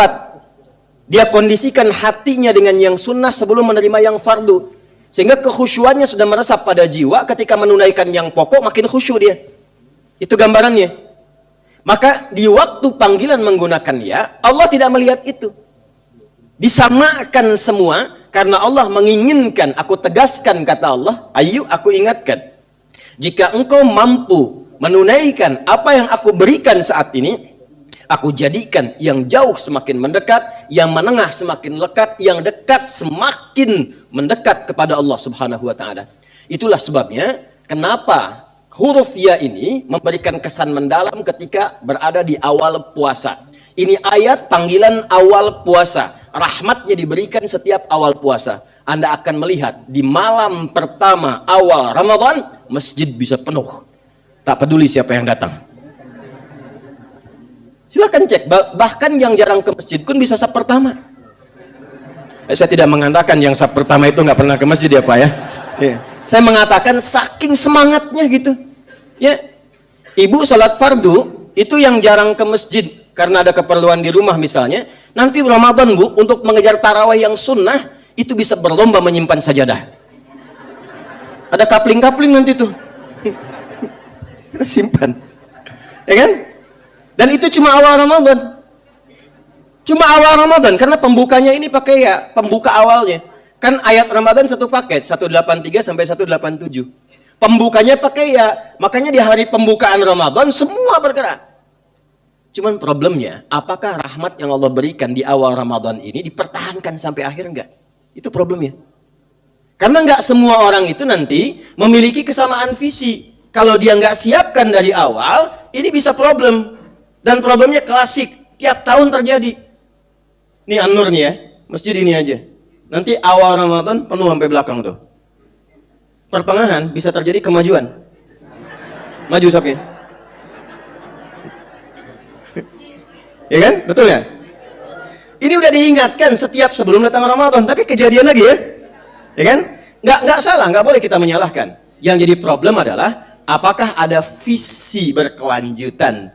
Dia kondisikan hatinya dengan yang sunnah sebelum menerima yang fardu. Sehingga kekhusyuannya sudah meresap pada jiwa, ketika menunaikan yang pokok makin khusyuk dia. Itu gambarannya. Maka di waktu panggilan menggunakan ya, Allah tidak melihat itu. Disamakan semua, karena Allah menginginkan, aku tegaskan kata Allah, ayo aku ingatkan. Jika engkau mampu menunaikan apa yang aku berikan saat ini, aku jadikan yang jauh semakin mendekat, yang menengah semakin lekat, yang dekat semakin mendekat kepada Allah Subhanahu wa taala. Itulah sebabnya kenapa huruf ya ini memberikan kesan mendalam ketika berada di awal puasa. Ini ayat panggilan awal puasa. Rahmatnya diberikan setiap awal puasa. Anda akan melihat di malam pertama awal Ramadan, masjid bisa penuh. Tak peduli siapa yang datang. Silakan cek, bahkan yang jarang ke masjid pun bisa saf pertama. Saya tidak mengatakan yang saf pertama itu nggak pernah ke masjid ya Pak ya. Saya mengatakan saking semangatnya gitu. Ya, ibu sholat fardu itu yang jarang ke masjid karena ada keperluan di rumah misalnya. Nanti Ramadan Bu, untuk mengejar tarawih yang sunnah itu bisa berlomba menyimpan sajadah. Ada kapling-kapling nanti tuh. Simpan. Ya kan? Dan itu cuma awal Ramadan. Cuma awal Ramadan, karena pembukanya ini pakai ya, pembuka awalnya. Kan ayat Ramadan satu paket, 183 sampai 187. Pembukanya pakai ya, makanya di hari pembukaan Ramadan semua bergerak. Cuman problemnya, apakah rahmat yang Allah berikan di awal Ramadan ini dipertahankan sampai akhir enggak? Itu problemnya. Karena enggak semua orang itu nanti memiliki kesamaan visi. Kalau dia enggak siapkan dari awal, ini bisa problem. Dan problemnya klasik, tiap tahun terjadi. Ini An-Nur nih ya, masjid ini aja. Nanti awal Ramadan penuh sampai belakang tuh. Pertengahan bisa terjadi kemajuan. Maju sapnya. Ya kan? Betul ya? Ini udah diingatkan setiap sebelum datang Ramadan, tapi kejadian lagi ya. Ya kan? Nggak salah, nggak boleh kita menyalahkan. Yang jadi problem adalah apakah ada visi berkelanjutan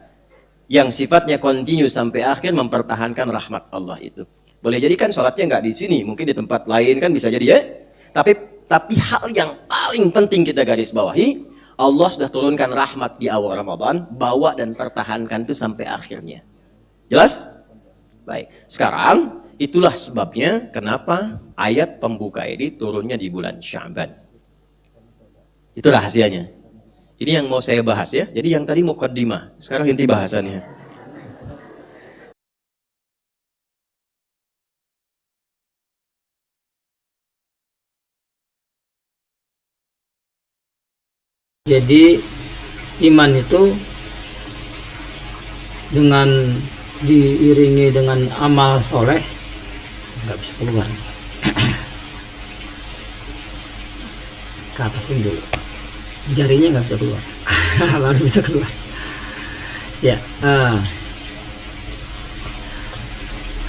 yang sifatnya kontinu sampai akhir mempertahankan rahmat Allah itu. Boleh jadi kan sholatnya nggak di sini, mungkin di tempat lain kan bisa jadi ya. Tapi hal yang paling penting kita garis bawahi, Allah sudah turunkan rahmat di awal Ramadan, bawa dan pertahankan itu sampai akhirnya. Jelas? Baik. Sekarang itulah sebabnya kenapa ayat pembuka ini turunnya di bulan Sya'ban. Itu rahasianya. Ini yang mau saya bahas ya. Jadi yang tadi muqaddimah, sekarang inti bahasannya. Jadi iman itu dengan diiringi dengan amal soleh nggak bisa keluar. Ke atasin dulu, jarinya nggak bisa keluar. Baru bisa keluar ya.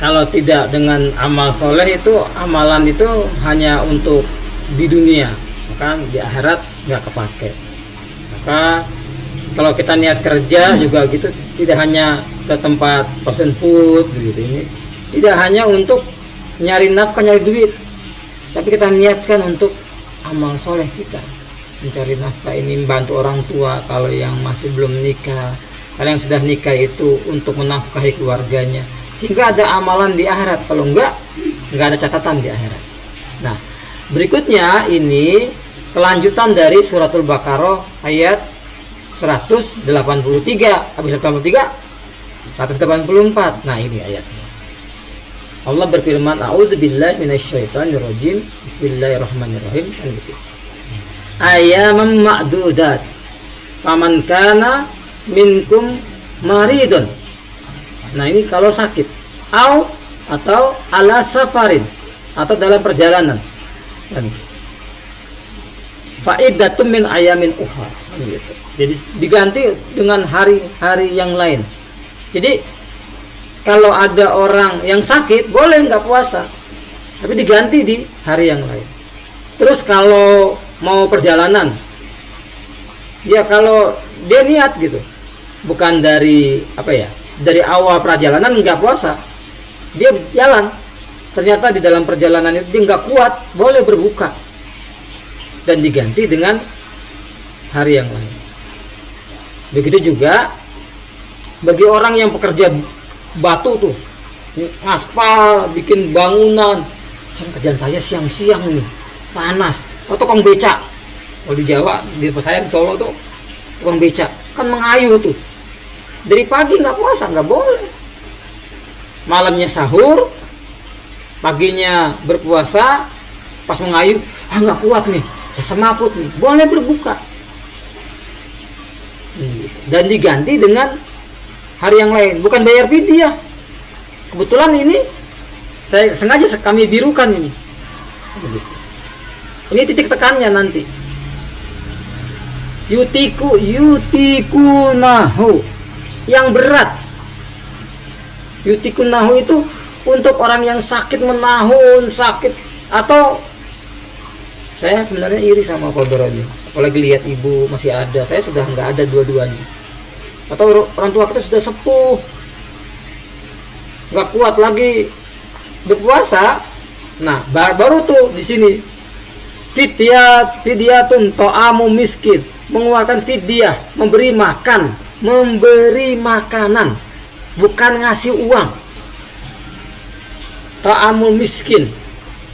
Kalau tidak dengan amal soleh itu, amalan itu hanya untuk di dunia, kan di akhirat nggak kepake. Maka kalau kita niat kerja juga gitu, tidak hanya ke tempat frozen food gitu, ini tidak hanya untuk nyari nafkah, nyari duit, tapi kita niatkan untuk amal soleh kita, mencari nafkah ini, membantu orang tua kalau yang masih belum nikah, kalau yang sudah nikah itu untuk menafkahi keluarganya, sehingga ada amalan di akhirat. Kalau enggak ada catatan di akhirat. Nah, berikutnya ini kelanjutan dari suratul Baqarah ayat 183, habis 184. Nah, ini ayatnya. Allah berfirman, a'udzubillahi minasyaitonirrajim, bismillahirrahmanirrahim. Ayyaman ma'dudat. Faman kana minkum maridun. Nah, ini kalau sakit. Atau ala safarin, atau dalam perjalanan. Fa'iddatun min ayamin ukhra. Gitu. Jadi diganti dengan hari-hari yang lain. Jadi kalau ada orang yang sakit boleh nggak puasa, tapi diganti di hari yang lain. Terus kalau mau perjalanan, ya kalau dia niat gitu, bukan dari dari awal perjalanan nggak puasa, dia jalan, ternyata di dalam perjalanan itu dia nggak kuat, boleh berbuka dan diganti dengan hari yang lain. Begitu juga bagi orang yang pekerja batu tuh, ngaspal, bikin bangunan, kan kerjaan saya siang-siang nih, panas. Atau tukang becak, kalau di Jawa, di saya di Solo tuh tukang becak kan mengayuh tuh, dari pagi nggak puasa, nggak boleh. Malamnya sahur, paginya berpuasa, pas mengayuh nggak kuat nih, semaput nih, boleh berbuka dan diganti dengan hari yang lain, bukan bayar fidyah. Kebetulan ini saya sengaja kami birukan ini. Ini titik tekannya nanti. Yutikunahu, yang berat. Yutikunahu itu untuk orang yang sakit menahun, sakit, atau saya sebenarnya iri sama Kodoronya. Apalagi lihat ibu masih ada, saya sudah nggak ada dua-duanya. Atau orang tua kita sudah sepuh, nggak kuat lagi berpuasa. Nah, baru tuh di sini fidyatun ta'amu miskin, mengeluarkan fidyah, memberi makan, memberi makanan, bukan ngasih uang. Ta'amul miskin,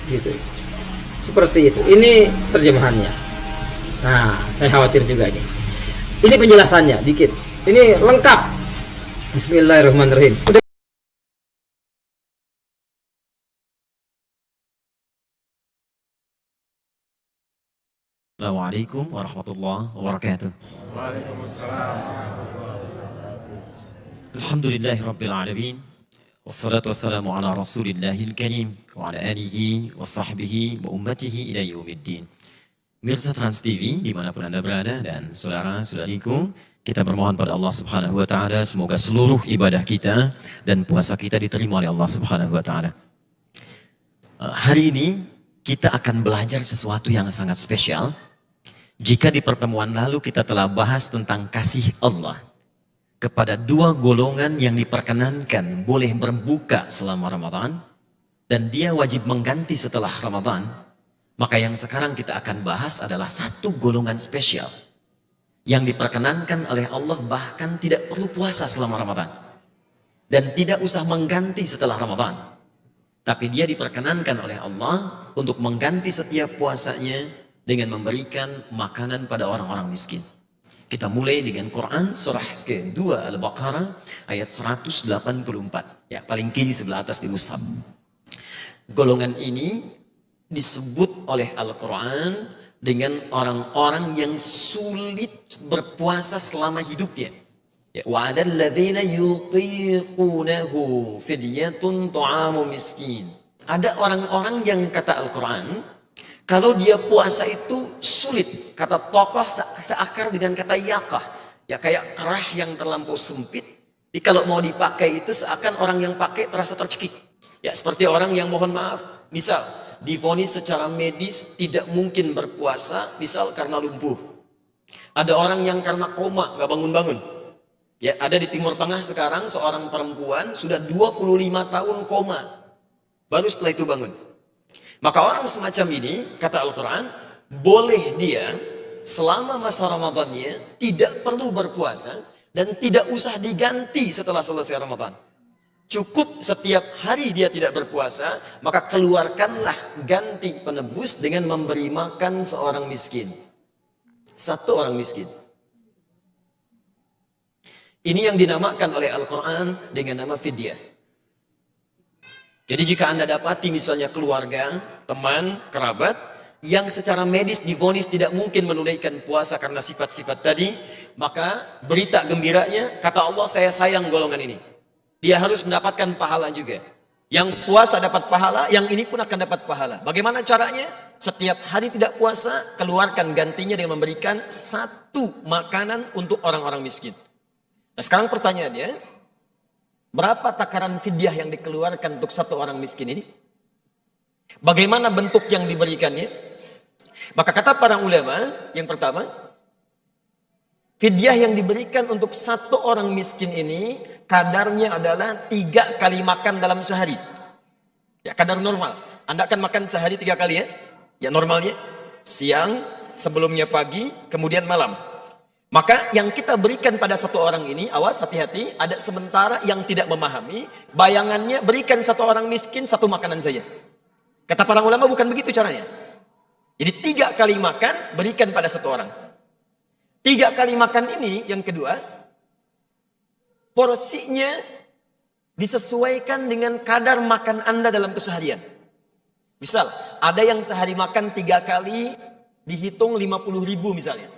gitu. Seperti itu. Ini terjemahannya. Nah, saya khawatir juga ini. Ini penjelasannya dikit. Ini lengkap. Bismillahirrahmanirrahim. Assalamualaikum warahmatullahi wabarakatuh. Alhamdulillahirabbil alamin. Wassalatu wassalamu ala Rasulillahil karim wa ala alihi wa sahbihi wa ummatihi ila yaumiddin. Mirsa Trans TV dimanapun Anda berada dan saudara-saudariku, kita bermohon pada Allah Subhanahu wa taala semoga seluruh ibadah kita dan puasa kita diterima oleh Allah Subhanahu wa taala. Hari ini kita akan belajar sesuatu yang sangat spesial. Jika di pertemuan lalu kita telah bahas tentang kasih Allah kepada dua golongan yang diperkenankan boleh berbuka selama Ramadan dan dia wajib mengganti setelah Ramadan, maka yang sekarang kita akan bahas adalah satu golongan spesial yang diperkenankan oleh Allah bahkan tidak perlu puasa selama Ramadan dan tidak usah mengganti setelah Ramadan, tapi dia diperkenankan oleh Allah untuk mengganti setiap puasanya dengan memberikan makanan pada orang-orang miskin. Kita mulai dengan Quran surah kedua Al-Baqarah ayat 184. Ya, paling kiri sebelah atas di mushaf. Golongan ini disebut oleh Al-Quran dengan orang-orang yang sulit berpuasa selama hidupnya. Ya, wa 'alal ladzina yutiqunahu fidyatun ta'amu miskin. Ada orang-orang yang kata Al-Quran, kalau dia puasa itu sulit. Kata tokoh seakar dengan kata yakah. Ya kayak kerah yang terlampau sempit. Jadi kalau mau dipakai itu seakan orang yang pakai terasa tercekik. Ya seperti orang yang mohon maaf. Misal divonis secara medis tidak mungkin berpuasa. Misal karena lumpuh. Ada orang yang karena koma gak bangun-bangun. Ya ada di Timur Tengah sekarang seorang perempuan sudah 25 tahun koma. Baru setelah itu bangun. Maka orang semacam ini, kata Al-Quran, boleh dia selama masa Ramadannya tidak perlu berpuasa dan tidak usah diganti setelah selesai Ramadan. Cukup setiap hari dia tidak berpuasa, maka keluarkanlah ganti penebus dengan memberi makan seorang miskin. Satu orang miskin. Ini yang dinamakan oleh Al-Quran dengan nama fidyah. Jadi jika Anda dapati misalnya keluarga, teman, kerabat, yang secara medis divonis tidak mungkin menunaikan puasa karena sifat-sifat tadi, maka berita gembiranya, kata Allah, saya sayang golongan ini. Dia harus mendapatkan pahala juga. Yang puasa dapat pahala, yang ini pun akan dapat pahala. Bagaimana caranya? Setiap hari tidak puasa, keluarkan gantinya dengan memberikan satu makanan untuk orang-orang miskin. Nah sekarang pertanyaannya, berapa takaran fidyah yang dikeluarkan untuk satu orang miskin ini? Bagaimana bentuk yang diberikannya? Maka kata para ulama, yang pertama, fidyah yang diberikan untuk satu orang miskin ini kadarnya adalah 3 kali makan dalam sehari. Ya, kadar normal. Anda akan makan sehari 3 kali ya? Ya normalnya siang, sebelumnya pagi, kemudian malam. Maka yang kita berikan pada satu orang ini, awas hati-hati, ada sementara yang tidak memahami, bayangannya berikan satu orang miskin satu makanan saja. Kata para ulama bukan begitu caranya. Jadi 3 kali makan berikan pada satu orang. 3 kali makan ini yang kedua, porsinya disesuaikan dengan kadar makan Anda dalam keseharian. Misal, ada yang sehari makan 3 kali dihitung 50.000 misalnya.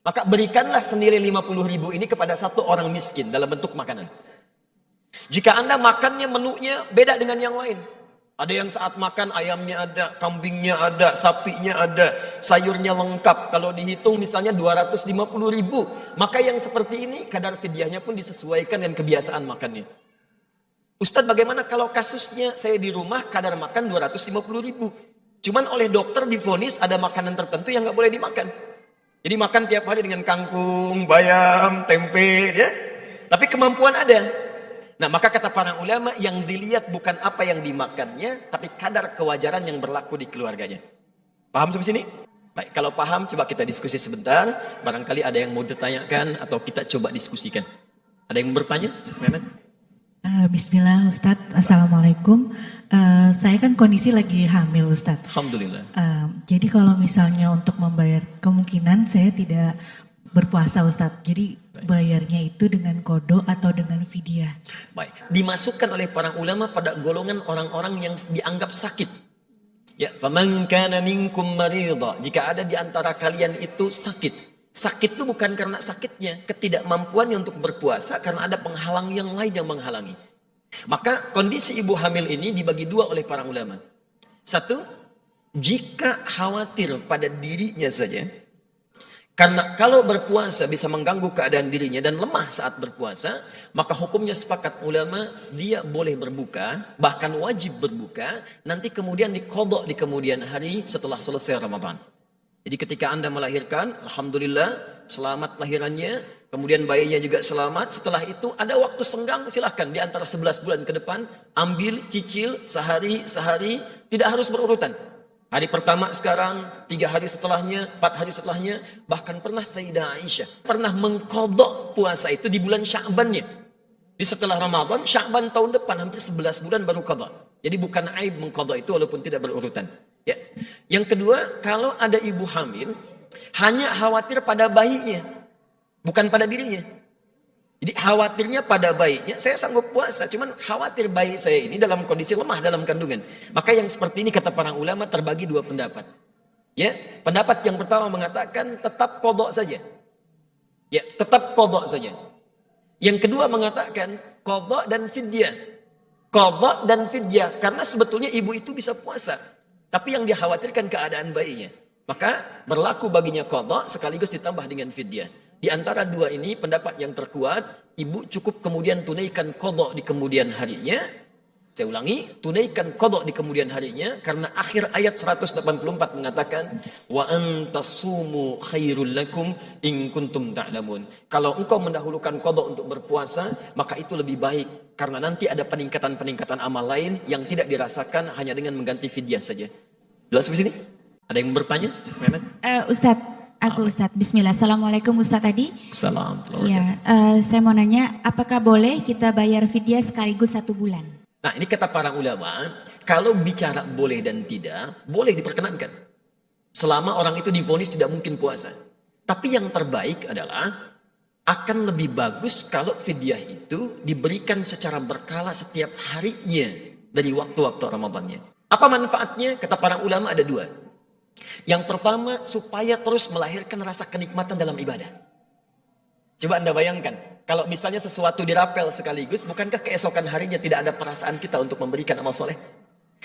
Maka berikanlah senilai 50.000 ini kepada satu orang miskin dalam bentuk makanan. Jika Anda makannya menunya beda dengan yang lain. Ada yang saat makan ayamnya ada, kambingnya ada, sapinya ada, sayurnya lengkap. Kalau dihitung misalnya 250.000. Maka yang seperti ini kadar fidyahnya pun disesuaikan dengan kebiasaan makannya. Ustadz bagaimana kalau kasusnya saya di rumah kadar makan 250.000. Cuman oleh dokter divonis ada makanan tertentu yang nggak boleh dimakan. Jadi makan tiap hari dengan kangkung, bayam, tempe, ya. Tapi kemampuan ada. Nah maka kata para ulama yang dilihat bukan apa yang dimakannya, tapi kadar kewajaran yang berlaku di keluarganya. Paham sampai sini? Baik, kalau paham coba kita diskusi sebentar. Barangkali ada yang mau ditanyakan atau kita coba diskusikan. Ada yang bertanya? Bismillah Ustadz, Assalamualaikum. Saya kan kondisi lagi hamil Ustadz. Alhamdulillah. Jadi kalau misalnya untuk membayar, kemungkinan saya tidak berpuasa Ustadz. Jadi bayarnya itu dengan qadha atau dengan fidyah. Baik, dimasukkan oleh para ulama pada golongan orang-orang yang dianggap sakit. Ya, faman kana minkum maridha, jika ada di antara kalian itu sakit. Sakit itu bukan karena sakitnya, ketidakmampuannya untuk berpuasa karena ada penghalang yang lain yang menghalangi. Maka kondisi ibu hamil ini dibagi 2 oleh para ulama. 1, jika khawatir pada dirinya saja, karena kalau berpuasa bisa mengganggu keadaan dirinya dan lemah saat berpuasa, maka hukumnya sepakat ulama dia boleh berbuka, bahkan wajib berbuka, nanti kemudian diqadha di kemudian hari setelah selesai Ramadan. Jadi ketika Anda melahirkan, alhamdulillah selamat lahirannya, kemudian bayinya juga selamat, setelah itu ada waktu senggang silahkan di antara 11 bulan ke depan, ambil, cicil, sehari, tidak harus berurutan. Hari pertama sekarang, 3 hari setelahnya, 4 hari setelahnya. Bahkan pernah Sayyidah Aisyah pernah mengqadha puasa itu di bulan Sya'bannya. Di setelah Ramadan, Sya'ban tahun depan hampir 11 bulan baru qadha. Jadi bukan aib mengqadha itu walaupun tidak berurutan. Ya. Yang kedua, kalau ada ibu hamil, hanya khawatir pada bayinya, bukan pada dirinya. Jadi khawatirnya pada bayinya, saya sanggup puasa, cuman khawatir bayi saya ini dalam kondisi lemah dalam kandungan. Maka yang seperti ini kata para ulama terbagi 2 pendapat. Ya, pendapat yang pertama mengatakan tetap qadha saja. Ya, tetap qadha saja. Yang kedua mengatakan qadha dan fidyah. Qadha dan fidyah karena sebetulnya ibu itu bisa puasa, tapi yang dikhawatirkan keadaan bayinya. Maka berlaku baginya qadha sekaligus ditambah dengan fidyah. Di antara 2 ini pendapat yang terkuat, ibu cukup kemudian tunaikan qadha di kemudian harinya. Saya ulangi, tunaikan qadha di kemudian harinya karena akhir ayat 184 mengatakan wa antasumu khairul lakum in kuntum ta'lamun. Kalau engkau mendahulukan qadha untuk berpuasa, maka itu lebih baik karena nanti ada peningkatan-peningkatan amal lain yang tidak dirasakan hanya dengan mengganti fidyah saja. Jelas di sini? Ada yang bertanya? Ustadz, Ustadz, bismillah. Assalamualaikum Ustadz tadi. Assalamualaikum. Ya, saya mau nanya, apakah boleh kita bayar fidyah sekaligus 1 bulan? Nah ini kata para ulama, kalau bicara boleh dan tidak, boleh diperkenankan. Selama orang itu divonis tidak mungkin puasa. Tapi yang terbaik adalah, akan lebih bagus kalau fidyah itu diberikan secara berkala setiap harinya dari waktu-waktu Ramadannya. Apa manfaatnya? Kata para ulama ada 2. Yang pertama, supaya terus melahirkan rasa kenikmatan dalam ibadah. Coba Anda bayangkan, kalau misalnya sesuatu dirapel sekaligus, bukankah keesokan harinya tidak ada perasaan kita untuk memberikan amal soleh?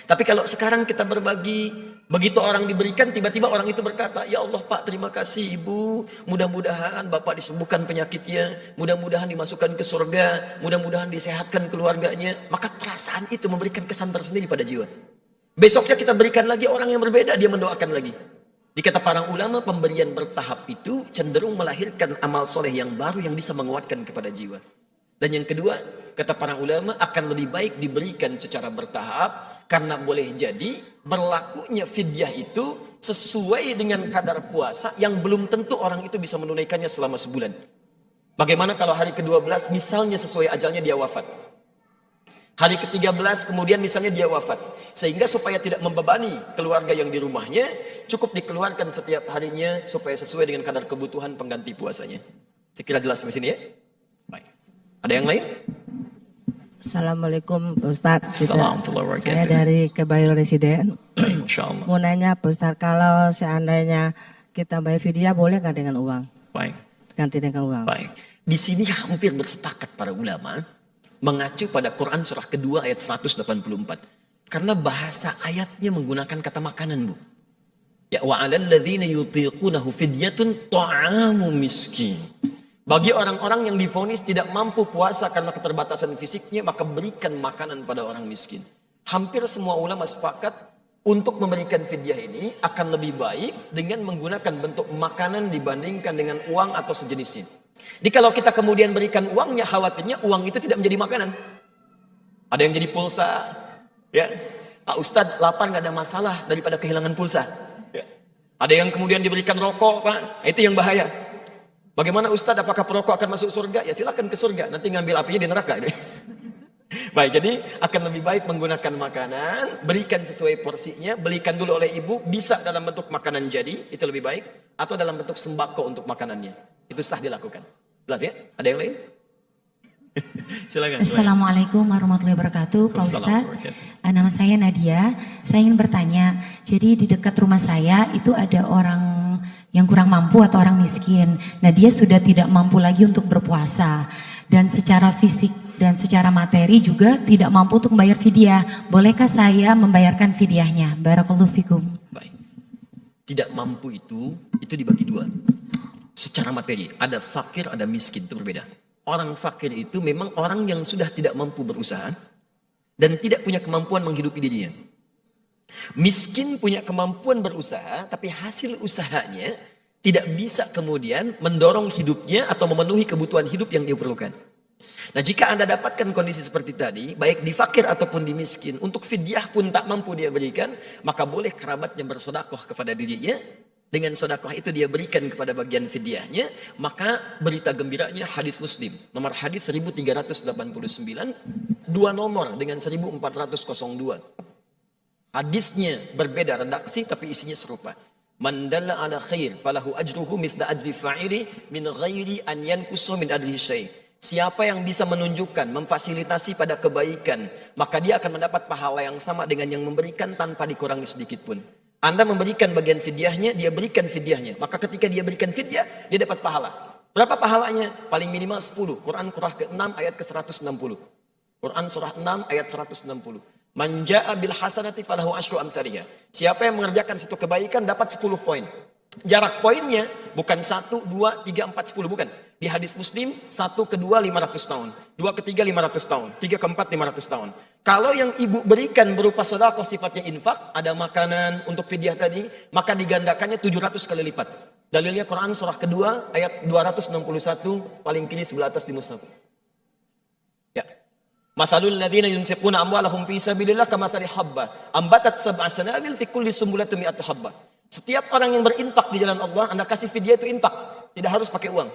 Tapi kalau sekarang kita berbagi, begitu orang diberikan, tiba-tiba orang itu berkata, ya Allah Pak, terima kasih Ibu, mudah-mudahan Bapak disembuhkan penyakitnya, mudah-mudahan dimasukkan ke surga, mudah-mudahan disehatkan keluarganya. Maka perasaan itu memberikan kesan tersendiri pada jiwa. Besoknya kita berikan lagi orang yang berbeda, dia mendoakan lagi. Dikata para ulama, pemberian bertahap itu cenderung melahirkan amal soleh yang baru yang bisa menguatkan kepada jiwa. Dan yang kedua, kata para ulama, akan lebih baik diberikan secara bertahap, karena boleh jadi berlakunya fidyah itu sesuai dengan kadar puasa yang belum tentu orang itu bisa menunaikannya selama sebulan. Bagaimana kalau hari ke-12 misalnya sesuai ajalnya dia wafat. Hari ke-13 kemudian misalnya dia wafat. Sehingga supaya tidak membebani keluarga yang di rumahnya, cukup dikeluarkan setiap harinya supaya sesuai dengan kadar kebutuhan pengganti puasanya. Saya kira jelas di sini ya. Baik. Ada yang lain? Assalamualaikum Ustadz. Assalamualaikum. Saya dari Kebayoran Residen. Masya Allah. Mau nanya Pak Ustadz, kalau seandainya kita bayar fidyah boleh nggak dengan uang? Baik. Ganti dengan uang. Baik. Di sini hampir bersepakat para ulama mengacu pada Quran surah kedua ayat 184. Karena bahasa ayatnya menggunakan kata makanan, Bu. Ya wa 'alal ladzina yutiqunahu fidyatun ta'amu miskin. Bagi orang-orang yang divonis tidak mampu puasa karena keterbatasan fisiknya, maka berikan makanan pada orang miskin. Hampir semua ulama sepakat untuk memberikan fidyah ini akan lebih baik dengan menggunakan bentuk makanan dibandingkan dengan uang atau sejenisnya. Jadi kalau kita kemudian berikan uangnya, khawatirnya uang itu tidak menjadi makanan. Ada yang jadi pulsa, ya. Pak Ustadz lapar nggak ada masalah daripada kehilangan pulsa. Ya. Ada yang kemudian diberikan rokok, Pak, itu yang bahaya. Bagaimana Ustadz, apakah perokok akan masuk surga? Ya silakan ke surga, nanti ngambil apinya di neraka. Baik, jadi akan lebih baik menggunakan makanan, berikan sesuai porsinya, belikan dulu oleh ibu, bisa dalam bentuk makanan jadi, itu lebih baik, atau dalam bentuk sembako untuk makanannya. Itu sah dilakukan. Jelas ya? Ada yang lain? Silakan. Assalamualaikum warahmatullahi wabarakatuh, Pak Ustadz. Nama saya Nadia. Saya ingin bertanya, jadi di dekat rumah saya itu ada orang yang kurang mampu atau orang miskin. Nah, dia sudah tidak mampu lagi untuk berpuasa dan secara fisik dan secara materi juga tidak mampu untuk membayar fidyah. Bolehkah saya membayarkan fidyahnya? Barakallahu fikum. Baik. Tidak mampu itu dibagi dua. Secara materi, ada fakir, ada miskin, itu berbeda. Orang fakir itu memang orang yang sudah tidak mampu berusaha dan tidak punya kemampuan menghidupi dirinya. Miskin punya kemampuan berusaha, tapi hasil usahanya tidak bisa kemudian mendorong hidupnya atau memenuhi kebutuhan hidup yang dia perlukan. Nah, jika Anda dapatkan kondisi seperti tadi, baik di fakir ataupun di miskin, untuk fidyah pun tak mampu dia berikan, maka boleh kerabatnya bersedekah kepada dirinya. Dengan sedekah itu dia berikan kepada bagian fidyahnya, maka berita gembiranya hadis Muslim, nomor hadis 1389, dua nomor dengan 1402. Hadisnya berbeda redaksi tapi isinya serupa. Man dalla ala khair falahu ajruhu misla ajri fa'ili min ghairi an yanqusa min ajrihi syai'. Siapa yang bisa menunjukkan, memfasilitasi pada kebaikan, maka dia akan mendapat pahala yang sama dengan yang memberikan tanpa dikurangi sedikit pun. Anda memberikan bagian fidyahnya, dia berikan fidyahnya. Maka ketika dia berikan fidyah, dia dapat pahala. Berapa pahalanya? Paling minimal 10. Quran surah ke-6 ayat ke-160. Quran surah 6 ayat 160. Man jaa bil hasanati falahu asyru amthaliha. Siapa yang mengerjakan satu kebaikan dapat 10 poin. Jarak poinnya bukan 1, 2, 3, 4, 10, bukan. Di hadis Muslim 1 ke 2 500 tahun, 2 ke 3 500 tahun, 3 ke 4 500 tahun. Kalau yang ibu berikan berupa sedekah sifatnya infak, ada makanan untuk fidyah tadi, maka digandakannya 700 kali lipat. Dalilnya Quran surah kedua ayat 261 paling kiri sebelah atas di mushaf. Ya. Mathalul ladzina yunfiquna amwalahum fi sabilillah kamathali habba ambatat sab'a sanabil fi kulli sumbulatin mi'atu habba. Setiap orang yang berinfak di jalan Allah, Anda kasih fidyah itu infak, tidak harus pakai uang.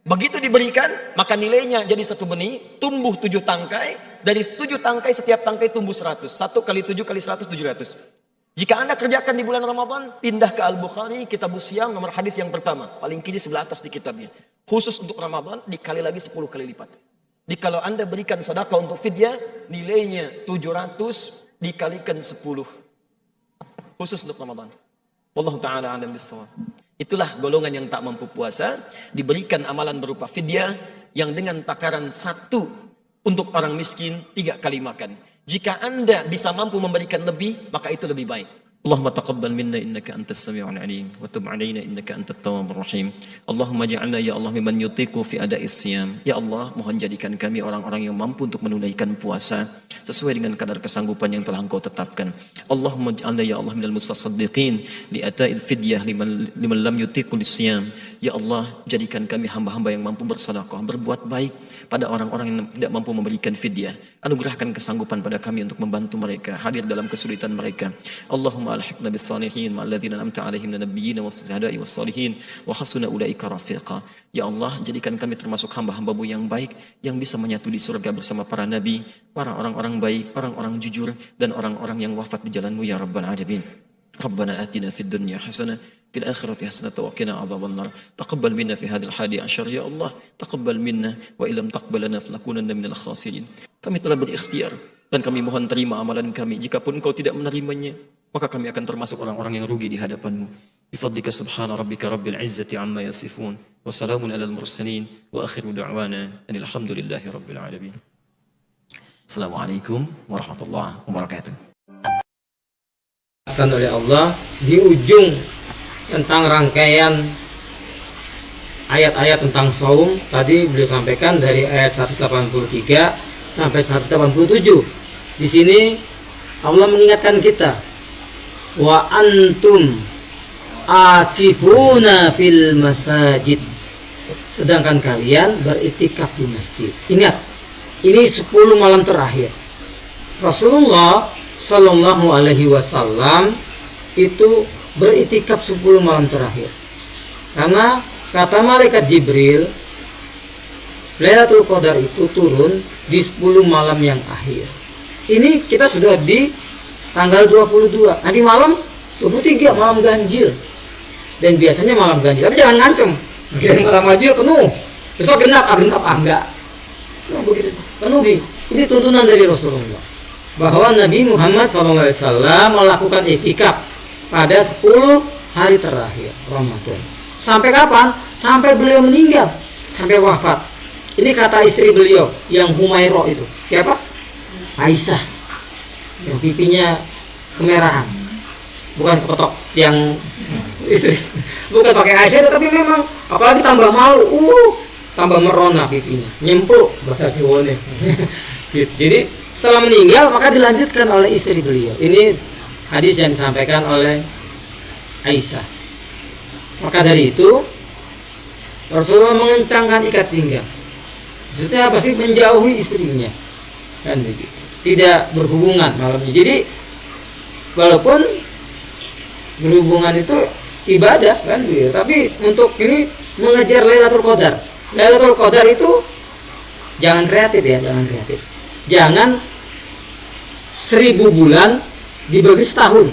Begitu diberikan, maka nilainya jadi 1 benih, tumbuh 7 tangkai, dari 7 tangkai setiap tangkai tumbuh 100. 1 kali 7 kali 100, 700. Jika Anda kerjakan di bulan Ramadan, pindah ke Al-Bukhari, Kitab Siyam, nomor hadis yang pertama, paling kiri sebelah atas di kitabnya. Khusus untuk Ramadan, dikali lagi 10 kali lipat. Jadi kalau Anda berikan sedekah untuk fidyah, nilainya 700 dikalikan 10. Khusus untuk Ramadan. Wallahu ta'ala a'lam bissawab. Itulah golongan yang tak mampu puasa, diberikan amalan berupa fidyah yang dengan takaran 1 untuk orang miskin 3 kali makan. Jika Anda bisa mampu memberikan lebih, maka itu lebih baik. Allahumma taqabbal minna innaka antas sami'ul alim wa tub 'alaina innaka antat tawwabur rahim. Allahumma ja'alna ya Allah mimman yutiqu fi ada'is siyam. Ya Allah, mohon jadikan kami orang-orang yang mampu untuk menunaikan puasa sesuai dengan kadar kesanggupan yang telah Engkau tetapkan. Allahumma ja'alna ya Allah minal mutasaddiqin li ata'il fidyah liman lam yutiqu lisyam. Ya Allah, jadikan kami hamba-hamba yang mampu bersedekah, berbuat baik pada orang-orang yang tidak mampu memberikan fidyah. Anugerahkan kesanggupan pada kami untuk membantu mereka hadir dalam kesulitan mereka. Allahumma alhiqna bis salihin ma'al ladzina an'amta 'alaihim minal nabiyyin was-syuhada'i was-shalihin wa hasuna ulaika rafiqa. Ya Allah, jadikan kami termasuk hamba-hamba-Mu yang baik yang bisa menyatu di surga bersama para nabi, para orang-orang baik, orang-orang jujur dan orang-orang yang wafat di jalan-Mu ya rabbal alamin. Rabbana atina fid dunya hasanah fil akhirati hasanah wa qina adzaban nar. Taqabbal minna fi hadzal hadi asyar ya Allah. Taqabbal minna wa illam taqbal lana falakunanna minal khasirin. Kami telah berikhtiar dan kami mohon terima amalan kami. Jikapun Engkau tidak menerimanya, maka kami akan termasuk orang-orang yang rugi di hadapan-Mu. Bifadlika subhana rabbika rabbil izzati amma yasifun wa salamun alal mursalin wa akhiru da'wana alhamdulillahi rabbil alamin. Assalamualaikum warahmatullahi wabarakatuh. Oleh Allah di ujung tentang rangkaian ayat-ayat tentang saum tadi beliau sampaikan dari ayat 183 sampai 187. Di sini Allah mengingatkan kita, wa antum akifuna fil masajid, sedangkan kalian beriktikaf di masjid. Ingat, ini 10 malam terakhir. Rasulullah Sallallahu Alaihi Wasallam itu beriktikaf 10 malam terakhir. Karena kata malaikat Jibril, Lailatul Qadar itu turun di 10 malam yang akhir. Ini kita sudah di tanggal 22. Nanti malam 23 malam ganjil. Dan biasanya malam ganjil, tapi jangan ngancem. Kira malam ganjil penuh. Besok genap enggak. Nah, begitu penuh. Ini tuntunan dari Rasulullah bahwa Nabi Muhammad SAW melakukan iktikaf pada 10 hari terakhir Ramadan. Sampai kapan? Sampai beliau meninggal, sampai wafat. Ini kata istri beliau yang Humairah itu. Siapa? Aisyah. Yang pipinya kemerahan. Bukan ketok yang istri. Bukan pakai Aisyah, tapi memang apalagi tambah malu. Tambah merona pipinya. Nyempluk bahasa Jawanya. Jadi setelah meninggal maka dilanjutkan oleh istri beliau. Ini hadis yang disampaikan oleh Aisyah. Maka dari itu Rasulullah mengencangkan ikat pinggang. Maksudnya apa sih? Menjauhi istrinya. Kan begitu. Tidak berhubungan malamnya. Jadi walaupun berhubungan itu ibadah kan gitu. Tapi untuk ini mengejar Lailatul Qadar. Lailatul Qadar itu jangan kreatif ya, jangan kreatif. Jangan 1000 bulan dibagi setahun.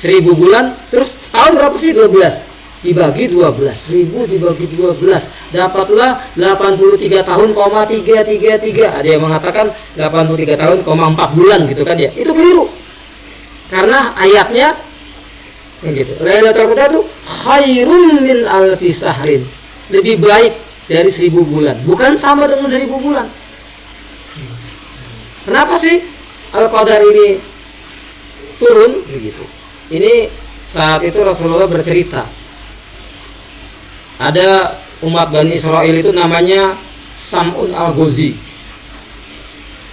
1000 bulan terus setahun berapa sih? 12 dibagi 12. 1000 dibagi 12 dapatlah 83 tahun, 333. Ada yang mengatakan 83 tahun, 4 bulan gitu kan ya. Itu keliru. Karena ayatnya gitu. Lailatul Qadar itu khairun min alfi sahrin. Lebih baik dari 1000 bulan. Bukan sama dengan 1000 bulan. Kenapa sih Al-Qadar ini turun begitu? Ini saat itu Rasulullah bercerita. Ada umat Bani Israel itu namanya Sam'un Al-Ghazi.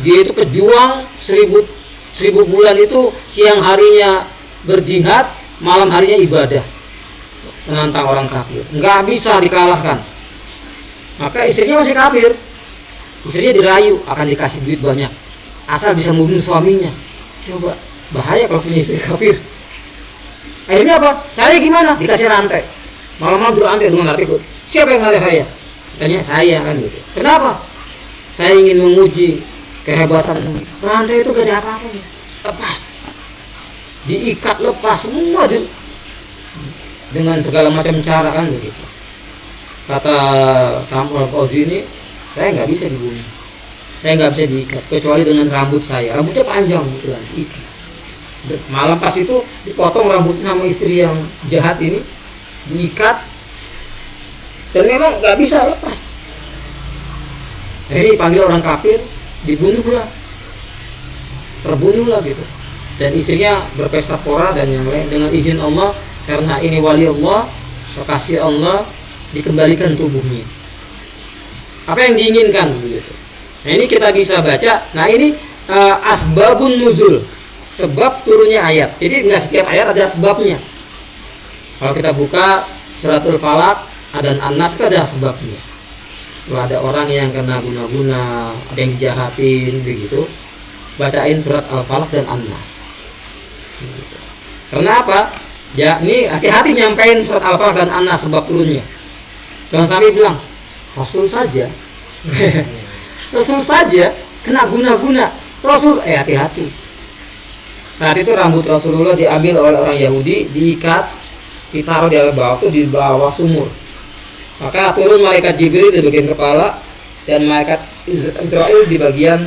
Dia itu pejuang 1000 bulan itu siang harinya berjihad, malam harinya ibadah. Menantang orang kafir. Enggak bisa dikalahkan. Maka istrinya masih kafir. Istrinya dirayu akan dikasih duit banyak. Asal bisa membunuh suaminya. Coba, bahaya kalau punya istri kafir. Akhirnya apa? Saya gimana? Dikasih rantai. Malam-malam berantai dengan rantai. Siapa yang rantai saya? Tanya saya kan gitu. Kenapa? Saya ingin menguji kehebatan. Rantai itu gak ada apa-apanya. Lepas. Diikat lepas semua dengan segala macam cara kan begitu. Kata Samuel Fauzi ini, saya nggak bisa dibunuh. Saya nggak bisa diikat kecuali dengan rambut saya. Rambutnya panjang gitu kan. Malam pas itu dipotong rambutnya sama istri yang jahat ini, diikat, dan memang nggak bisa lepas. Jadi panggil orang kafir, dibunuhlah, terbunuhlah gitu. Dan istrinya berpesta pora dan yang lain dengan izin Allah, karena ini wali Allah, kekasih Allah, dikembalikan tubuhnya. Apa yang diinginkan gitu. Nah ini kita bisa baca. Nah ini asbabun nuzul, sebab turunnya ayat. Jadi nggak setiap ayat ada sebabnya. Kalau kita buka suratul Falaq dan An-Nas itu ada sebabnya. Kalau ada orang yang kena guna-guna, ada yang dijahatin begitu, bacain surat Al-Falaq dan An-Nas. Gitu. Karena apa? Ya ini hati-hati nyampein surat Al-Falaq dan An-Nas sebab turunnya. Jangan sampai bilang Rasul saja. Rasul saja kena guna-guna. Rasul, hati-hati. Saat itu rambut Rasulullah diambil oleh orang Yahudi, diikat, ditaruh di bawah itu di bawah sumur. Maka turun malaikat Jibril di bagian kepala dan malaikat Israel di bagian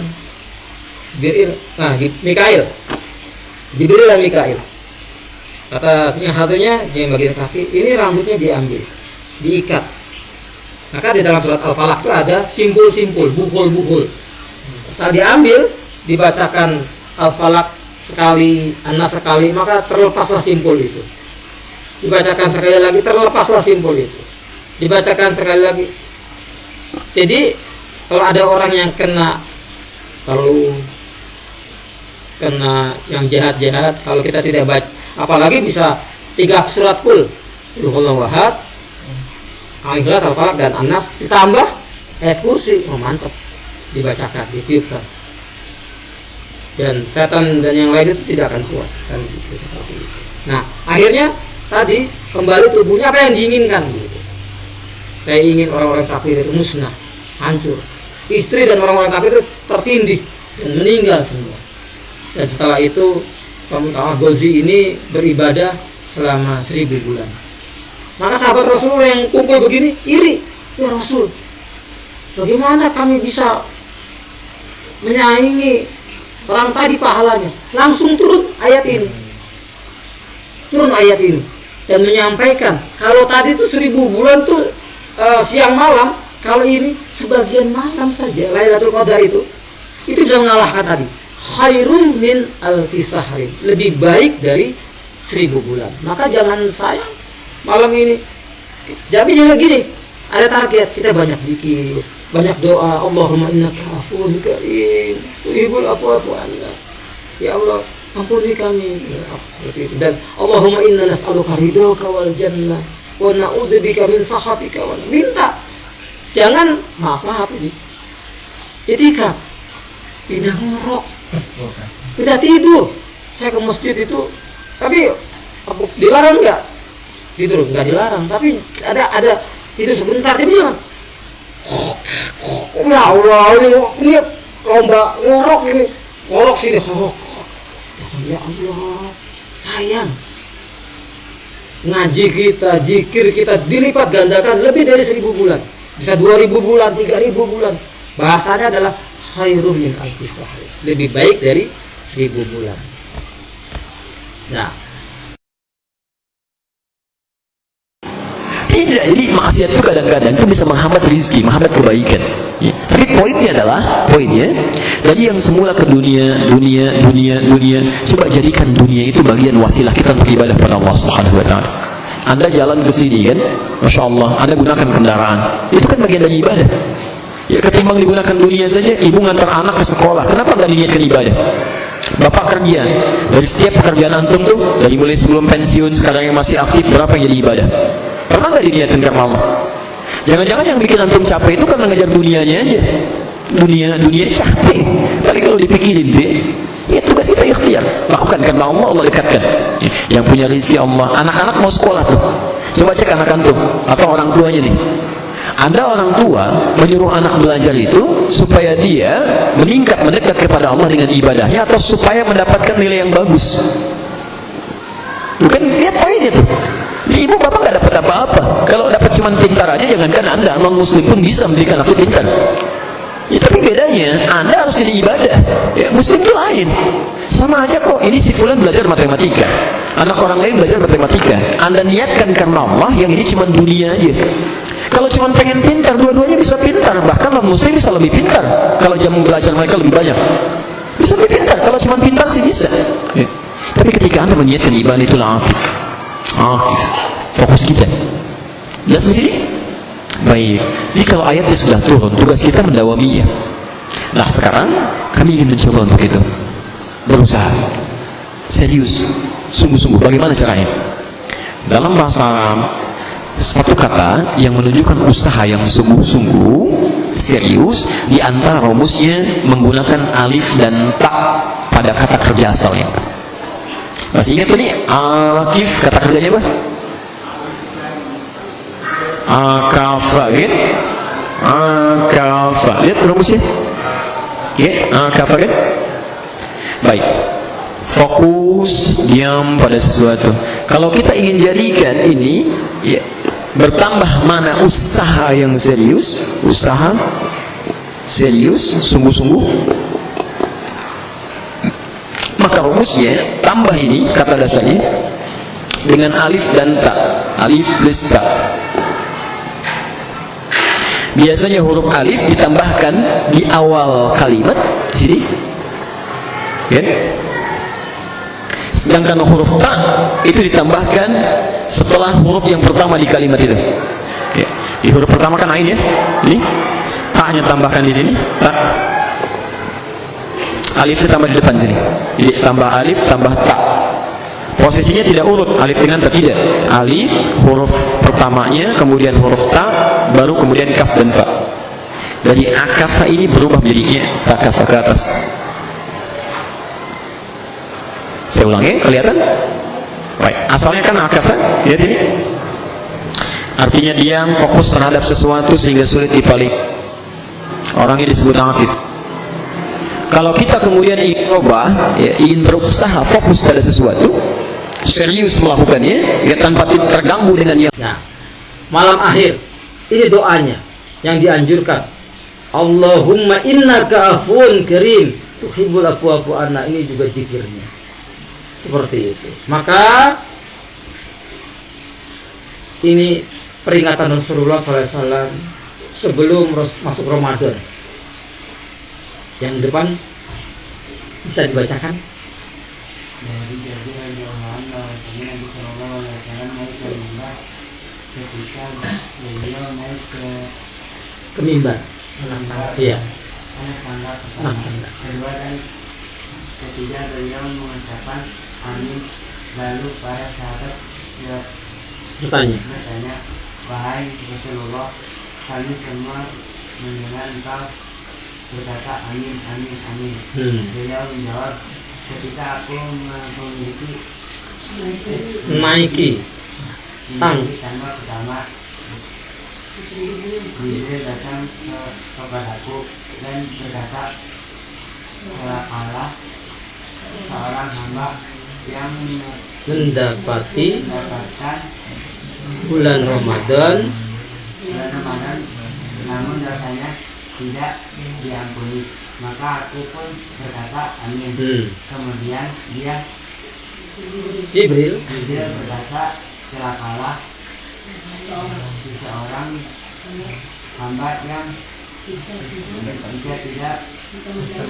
Mikail. Jibril dan Mikail. Kata yang satunya di bagian kaki, ini rambutnya diambil, diikat. Maka di dalam surat Al-Falaq itu ada simpul-simpul, buhul-buhul. Saat diambil, dibacakan Al-Falaq sekali, An-Nas sekali, maka terlepaslah simpul itu. Dibacakan sekali lagi, terlepaslah simpul itu. Dibacakan sekali lagi. Jadi kalau ada orang yang kena yang jahat-jahat, kalau kita tidak baca, apalagi bisa 3 surat full, Qul Ahad, Al-Ikhlas, Al-Falaq dan An-Nas, ditambah ayat kursi, mantap, dibacakan, ditiupkan, dan setan dan yang lain itu tidak akan kuat kan, seperti itu. Nah akhirnya tadi kembali tubuhnya apa yang diinginkan gitu. Saya ingin orang-orang kafir itu musnah, hancur, istri dan orang-orang kafir itu tertindih dan meninggal semua. Dan setelah itu Ghazi ini beribadah selama 1000 bulan. Maka sahabat Rasulullah yang kumpul begini iri, ya Rasul, bagaimana kami bisa menyaingi orang tadi pahalanya? Langsung turun ayat ini, dan menyampaikan kalau tadi itu 1000 bulan tuh siang malam, kalau ini sebagian malam saja Lailatul Qadar itu bisa mengalahkan tadi. Khairum min alfi sahrin, lebih baik dari 1000 bulan. Maka jangan sayang malam ini. Jadi jangan gini, ada target, kita banyak zikir, banyak doa. Allahumma innaka afuwwun karim, tuhibbul afwa fa'fu anna. Ya Allah, ampuni kami. Dan Allahumma inna nas'aluka ridhaka wal jannah wa na'udzubika min sakhatika wal. Minta. Jangan maaf ini. Itikaf. Tidak ngorok. Tidak tidur. Saya ke masjid itu, tapi dilarang enggak? Tidur enggak dilarang, tapi ada tidur sebentar, dia bilang, ya Allah, ini lomba ngorok ini, ngorok sini, ya Allah, sayang, ngaji kita, zikir kita dilipat gandakan lebih dari 1000 bulan, bisa 2000 bulan, 3000 bulan. Bahasanya adalah khairum min alfi sahrin, lebih baik dari 1000 bulan. Nah, tidak, jadi maksiat itu kadang-kadang itu bisa menghambat rizki, menghambat kebaikan. Ya. Tapi poinnya dari yang semula ke dunia, coba jadikan dunia itu bagian wasilah kita untuk ibadah pada Allah Subhanahu Wa Taala. Anda jalan ke sini kan, masya Allah, Anda gunakan kendaraan, itu kan bagian dari ibadah. Ya ketimbang digunakan dunia saja, ibu ngantar anak ke sekolah, kenapa nggak diniatkan ibadah? Bapak kerja, dari setiap pekerjaan antum tuh, dari mulai sebelum pensiun, sekarang yang masih aktif, berapa yang jadi ibadah? Pernah nggak diniatin karena Allah? Jangan-jangan yang bikin antum capek itu karena ngejar dunianya aja. Dunia capek. Tapi kalau dipikirin deh, ya tugas kita ikhtiar. Lakukan karena Allah, Allah dekatkan. Yang punya rezeki Allah. Anak-anak mau sekolah tuh, coba cek anak antum atau orang tuanya nih. Anda orang tua menyuruh anak belajar itu supaya dia meningkat, mendekat kepada Allah dengan ibadahnya, atau supaya mendapatkan nilai yang bagus? Bukan, lihat poinnya tuh. Ibu bapak nggak dapat apa-apa. Kalau dapat cuma pintar aja, jangankan Anda, non muslim pun bisa mendidik anak itu pintar. Ya, tapi bedanya Anda harus jadi ibadah. Ya, muslim itu lain. Sama aja kok, ini si fulan belajar matematika, anak orang lain belajar matematika. Anda niatkan karena Allah, yang ini cuma dunia aja. Kalau cuma pengen pintar, dua-duanya bisa pintar. Bahkan non muslim bisa lebih pintar. Kalau jam belajar mereka lebih banyak, bisa lebih pintar. Kalau cuma pintar sih bisa. Ya. Tapi ketika Anda meniatkan ibadah itulah akif, fokus kita. Jelas di sini? Baik. Jadi kalau ayatnya sudah turun, tugas kita mendawaminya. Nah sekarang kami ingin mencoba untuk itu. Berusaha serius, sungguh-sungguh. Bagaimana caranya? Dalam bahasa Arab, satu kata yang menunjukkan usaha yang sungguh-sungguh, serius, di antara rumusnya menggunakan alif dan ta pada kata kerja asalnya. Masih ingat tadi akif, kata kerjanya apa? Akafa, kan? Akafa. Lihat rumusnya. Ya, akafa kan? Baik. Fokus, diam pada sesuatu. Kalau kita ingin jadikan ini ya, bertambah mana usaha yang serius, usaha serius, sungguh-sungguh, maka rumusnya tambah ini kata dasarnya dengan alif dan ta, alif plus ta. Biasanya huruf alif ditambahkan di awal kalimat di sini, kan? Sedangkan huruf ta itu ditambahkan setelah huruf yang pertama di kalimat itu. Ya. Di huruf pertama kan ain ya, ini ta-nya tambahkan di sini, ta. Alif ditambah di depan sini. Jadi tambah alif tambah ta. Posisinya tidak urut alif dengan ta, tidak. Alif huruf pertamanya, kemudian huruf ta, baru kemudian kaf dan fa. Dari akafa ini berubah menjadi takafa ke atas. Saya ulangi, kelihatan? Baik, asalnya kan akafa, lihat ini. Artinya diam, fokus terhadap sesuatu sehingga sulit dipalik. Orang ini disebut akif. Kalau kita kemudian ingin berubah, ya, ingin berusaha fokus pada sesuatu, serius melakukannya, ya, tanpa terganggu dengan yang. Nah, malam akhir ini doanya yang dianjurkan. Allahumma innaka afuwun karim tuhibbul afwa fa'fu anna. Ini juga zikirnya. Seperti itu. Maka ini peringatan Rasulullah SAW sebelum masuk Ramadan. Yang depan bisa dibacakan. Dari jadilah Yohana, Nabi Sallallahu Alaihi Wasallam naik ke mimbar. Ketika beliau naik ke mimbar, iya, anak tangga pertama, kedua dan ketiga beliau mengucapkan amin. Lalu para sahabat bertanya, wahai Rasulullah, kami semua mendengar engkau berkata amin, amin, amin. Beliau menjawab, ketika aku menaiki tangga pertama, Jibril datang kepadaku dan berkata, Allah seorang hamba yang mendapatkan bulan Ramadan, namun dosanya tidak diampuni. Maka aku pun berkata amin. Kemudian Jibril berkata, celakalah seseorang hamba yang tidak.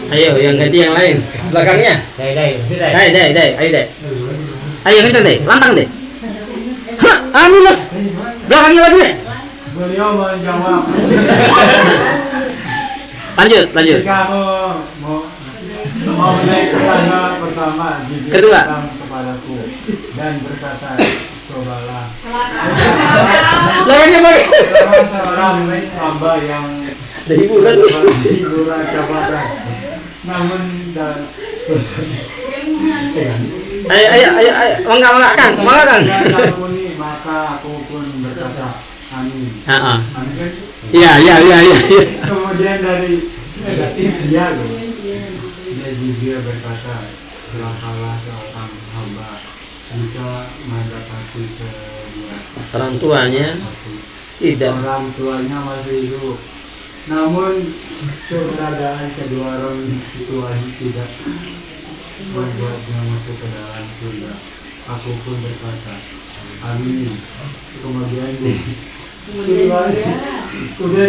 Ayo yang ganti yang lain belakangnya. Dai. Ayo dai. Ayo kencang deh, lantang deh. Minus belakangnya lagi deh. Beliau menjawab, lanjut. jika aku mau naik ke tangga pertama, Jibril Kedua. datang kepadaku dan berkata, cobalah Belakangnya bagi. seorang hamba yang Ada hiburan. hiburan jabatan, namun Ayo, enggak kan, semangat kan. diampuni. Maka aku pun berkata amin. Heeh. Amin kan? Iya. Kemudian dari negatif dia Jibril berkata, celakalah seorang hamba jika mendapati kedua Orang tuanya tidak. orang tuanya masih hidup Namun keberadaan kedua orang situasi tidak membuatnya masuk ke dalam surga. Aku pun berkata, amin. Kemudian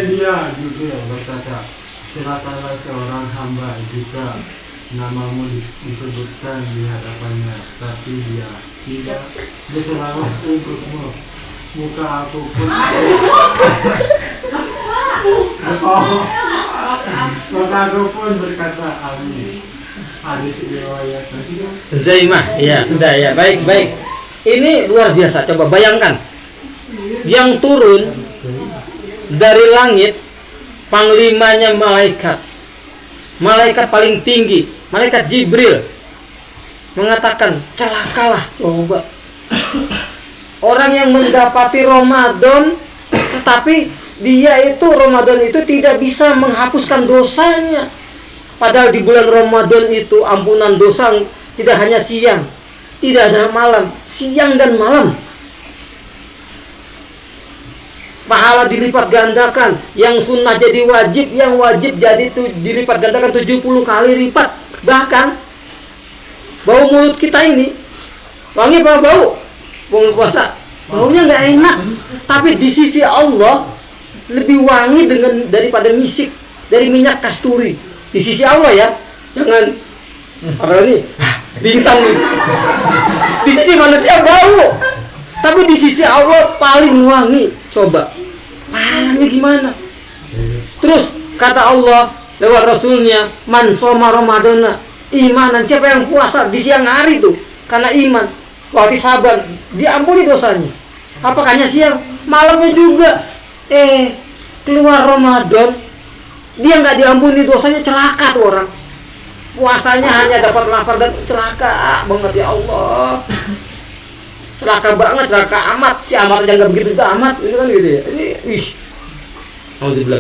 dia juga berkata, celakalah seorang hamba jika namamu disebutkan di hadapannya, tapi dia tidak berselawat untukmu. Muka aku pun maka aku pun berkata amin. Hadis riwayat Zaimah, ya sudah ya, baik. Ini luar biasa. Coba bayangkan, yang turun dari langit, panglimanya malaikat paling tinggi, malaikat Jibril, mengatakan celakalah coba orang yang mendapati Ramadan, tetapi dia itu Ramadan itu tidak bisa menghapuskan dosanya. Padahal di bulan Ramadan itu ampunan dosa tidak hanya siang, tidak hanya malam, siang dan malam. Pahala dilipat gandakan, yang sunnah jadi wajib, yang wajib jadi dilipat gandakan 70 kali lipat. Bahkan bau mulut kita ini wangi apa bau? Bulan puasa baunya nggak enak, tapi di sisi Allah lebih wangi daripada misik dari minyak kasturi. Di sisi Allah ya, jangan apalagi bintang. Di sisi manusia bau, tapi di sisi Allah paling wangi. Coba pahalanya gimana? Terus kata Allah lewat Rasulnya, man soma Ramadana imanan, siapa yang puasa di siang hari tuh karena iman, wati sabar, diampuni dosanya. Apakah hanya siang, malamnya juga. Keluar Ramadan dia nggak diampuni dosanya, celaka tuh orang. Puasanya hanya dapat lapar dan celaka banget ya Allah. Celaka banget, celaka amat. Si amat aja nggak begitu amat, itu kan gitu ya. Ini alhamdulillah.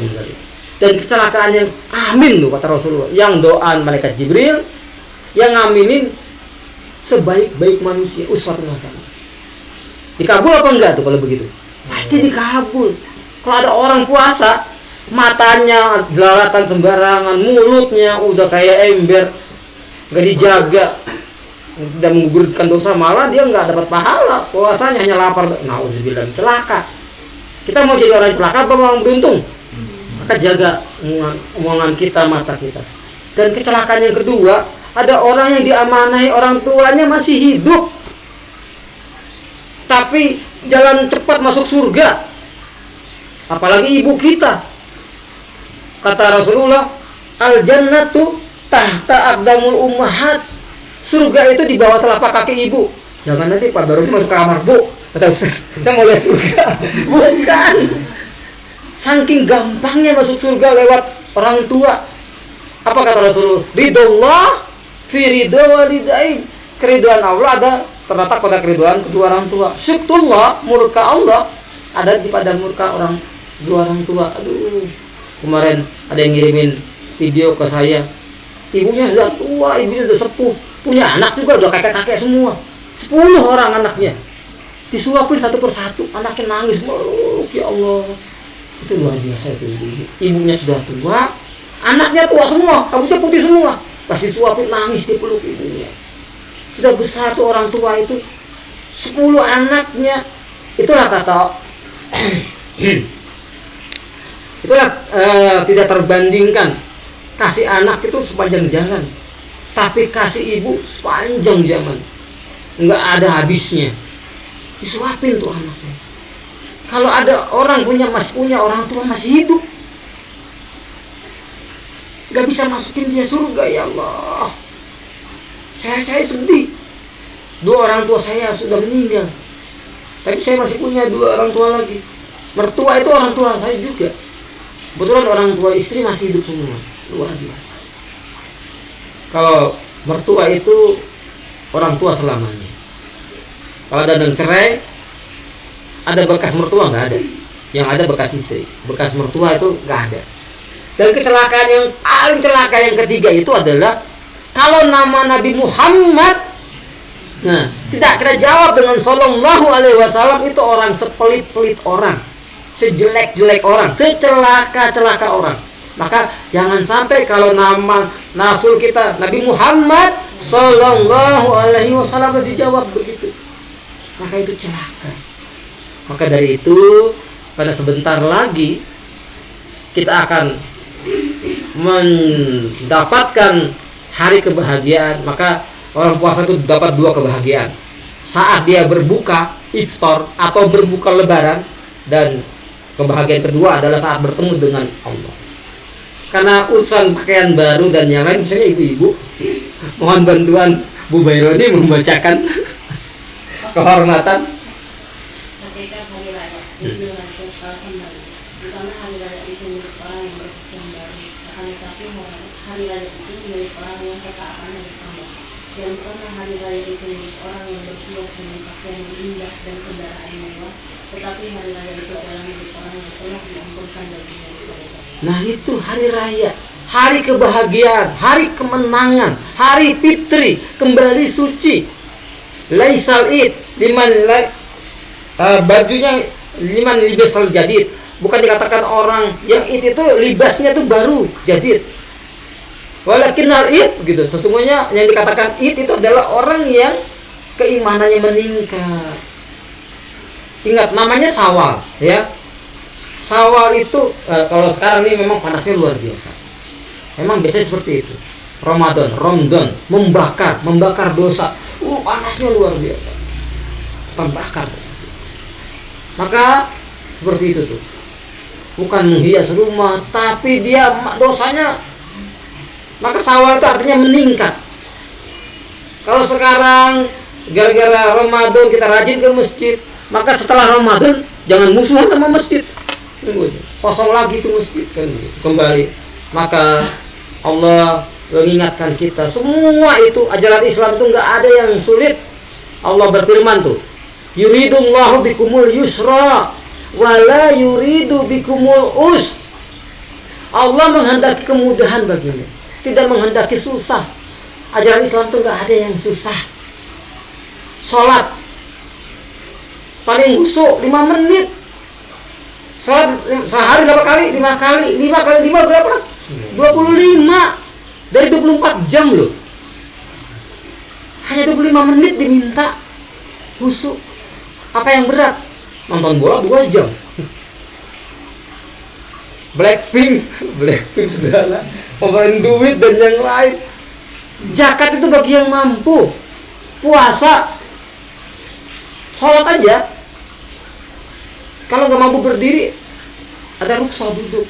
Dan kecelakaan yang amin tuh kata Rasulullah, yang doaan malaikat Jibril, yang ngaminin sebaik-baik manusia, uswatun hasanah. Dikabul apa enggak tuh kalau begitu? Pasti dikabul. Kalau ada orang puasa, matanya jelalatan sembarangan, mulutnya udah kayak ember, nggak dijaga, dan menggugurkan dosa, malah dia nggak dapat pahala. Puasanya hanya lapar. Nauzubillah, celaka. Kita mau jadi orang celaka apa orang beruntung? Maka jaga omongan kita, mata kita. Dan kecelakaan yang kedua, ada orang yang diamanahi orang tuanya masih hidup, tapi jalan cepat masuk surga. Apalagi ibu kita. Kata Rasulullah, al-jannatu tahta aqdamul ummahat. Surga itu di bawah telapak kaki ibu. Jangan nanti Pak baru masuk kamar, Bu. Kata Ustaz, kita mau lihat surga. Bukan. Saking gampangnya masuk surga lewat orang tua. Apa kata Rasulullah? Ridullah fi ridho walidain. Keriduan Allah ada terletak pada keriduan kedua orang tua. Syukrullah, murka Allah ada di pada murka dua orang tua. Aduh. Kemarin ada yang ngirimin video ke saya. Ibunya sudah tua, ibunya sudah sepuh, punya anak juga udah kakek-kakek semua. 10 orang anaknya. Disuapin satu persatu, anaknya nangis meluk, ya Allah. Itu luar biasa itu. Ibunya sudah tua, anaknya tua semua, rambutnya putih semua. Pas disuapin nangis, dipeluk ibunya. Sudah besar tuh orang tua itu. 10 anaknya. Itulah kata itulah tidak terbandingkan kasih anak itu sepanjang jalan, tapi kasih ibu sepanjang zaman, nggak ada habisnya. Disuapin tuh anaknya. Kalau ada orang punya orang tua masih hidup, nggak bisa masukin dia surga, ya Allah. Saya sedih. 2 orang tua saya sudah meninggal, tapi saya masih punya 2 orang tua lagi. Mertua itu orang tua saya juga. Kebetulan orang tua istri masih hidup semua. Luar biasa. Kalau mertua itu orang tua selamanya. Kalau ada yang cerai, ada bekas mertua nggak ada. Yang ada bekas istri. Bekas mertua itu nggak ada. Dan kecelakaan yang paling celaka yang ketiga itu adalah kalau nama Nabi Muhammad, nah tidak kita jawab dengan sallallahu alaihi wasallam, itu orang sepelit-pelit orang, sejelek-jelek orang, secelaka-celaka orang. Maka jangan sampai kalau nama Rasul kita Nabi Muhammad Sallallahu Alaihi Wasallam dijawab begitu, maka itu celaka. Maka dari itu pada sebentar lagi kita akan mendapatkan hari kebahagiaan. Maka orang puasa itu dapat 2 kebahagiaan. Saat dia berbuka iftar atau berbuka lebaran, dan kebahagiaan kedua adalah saat bertemu dengan Allah. Karena urusan pakaian baru dan yang lain, misalnya ibu-ibu, mohon bantuan Bu Bayroni membacakan kehormatan. Ketika hari raya itu dengan kembali, di mana hari raya itu milik orang yang berpakaian baru, akan tetapi hari raya itu milik orang yang ketaatan dan bertambah. Dan bukanlah hari raya itu milik orang yang berhias dengan pakaian yang indah dan kendaraan mewah, tetapi hari raya itu adalah milik orang yang telah diampunkan darinya. Nah itu hari raya, hari kebahagiaan, hari kemenangan, hari fitri, kembali suci. Laisal id liman bajunya liman libasal jadid. Bukan dikatakan orang yang id itu libasnya itu baru jadid. Walakinnal id gitu. Sesungguhnya yang dikatakan id itu adalah orang yang keimanannya meningkat. Ingat namanya Syawal, ya. Syawal itu kalau sekarang ini memang panasnya luar biasa. Memang biasanya seperti itu. Ramadan membakar dosa. Panasnya luar biasa. Membakar. Maka seperti itu tuh. Bukan menghias rumah, tapi dia dosanya. Maka Syawal itu artinya meningkat. Kalau sekarang gara-gara Ramadan kita rajin ke masjid, maka setelah Ramadan jangan musuhan sama masjid. Kosong lagi itu masjid kan kembali. Maka Allah mengingatkan kita semua itu ajaran Islam itu enggak ada yang sulit. Allah berfirman tuh, yuridullahu bikumul yusra wala yuridu bikumul us. Allah menghendaki kemudahan bagimu, tidak menghendaki susah. Ajaran Islam itu enggak ada yang susah. Salat paling husuk 5 menit. Salat sehari berapa kali? 5 kali. 5 kali 5 berapa? 25. Dari 24 jam loh. Hanya 25 menit diminta husuk. Apa yang berat? Nonton bola 2 jam. Blackpink segala. Pemberian duit dan yang lain. Zakat itu bagi yang mampu. Puasa, sholat aja. Kalau nggak mampu berdiri, ada rukhsah duduk.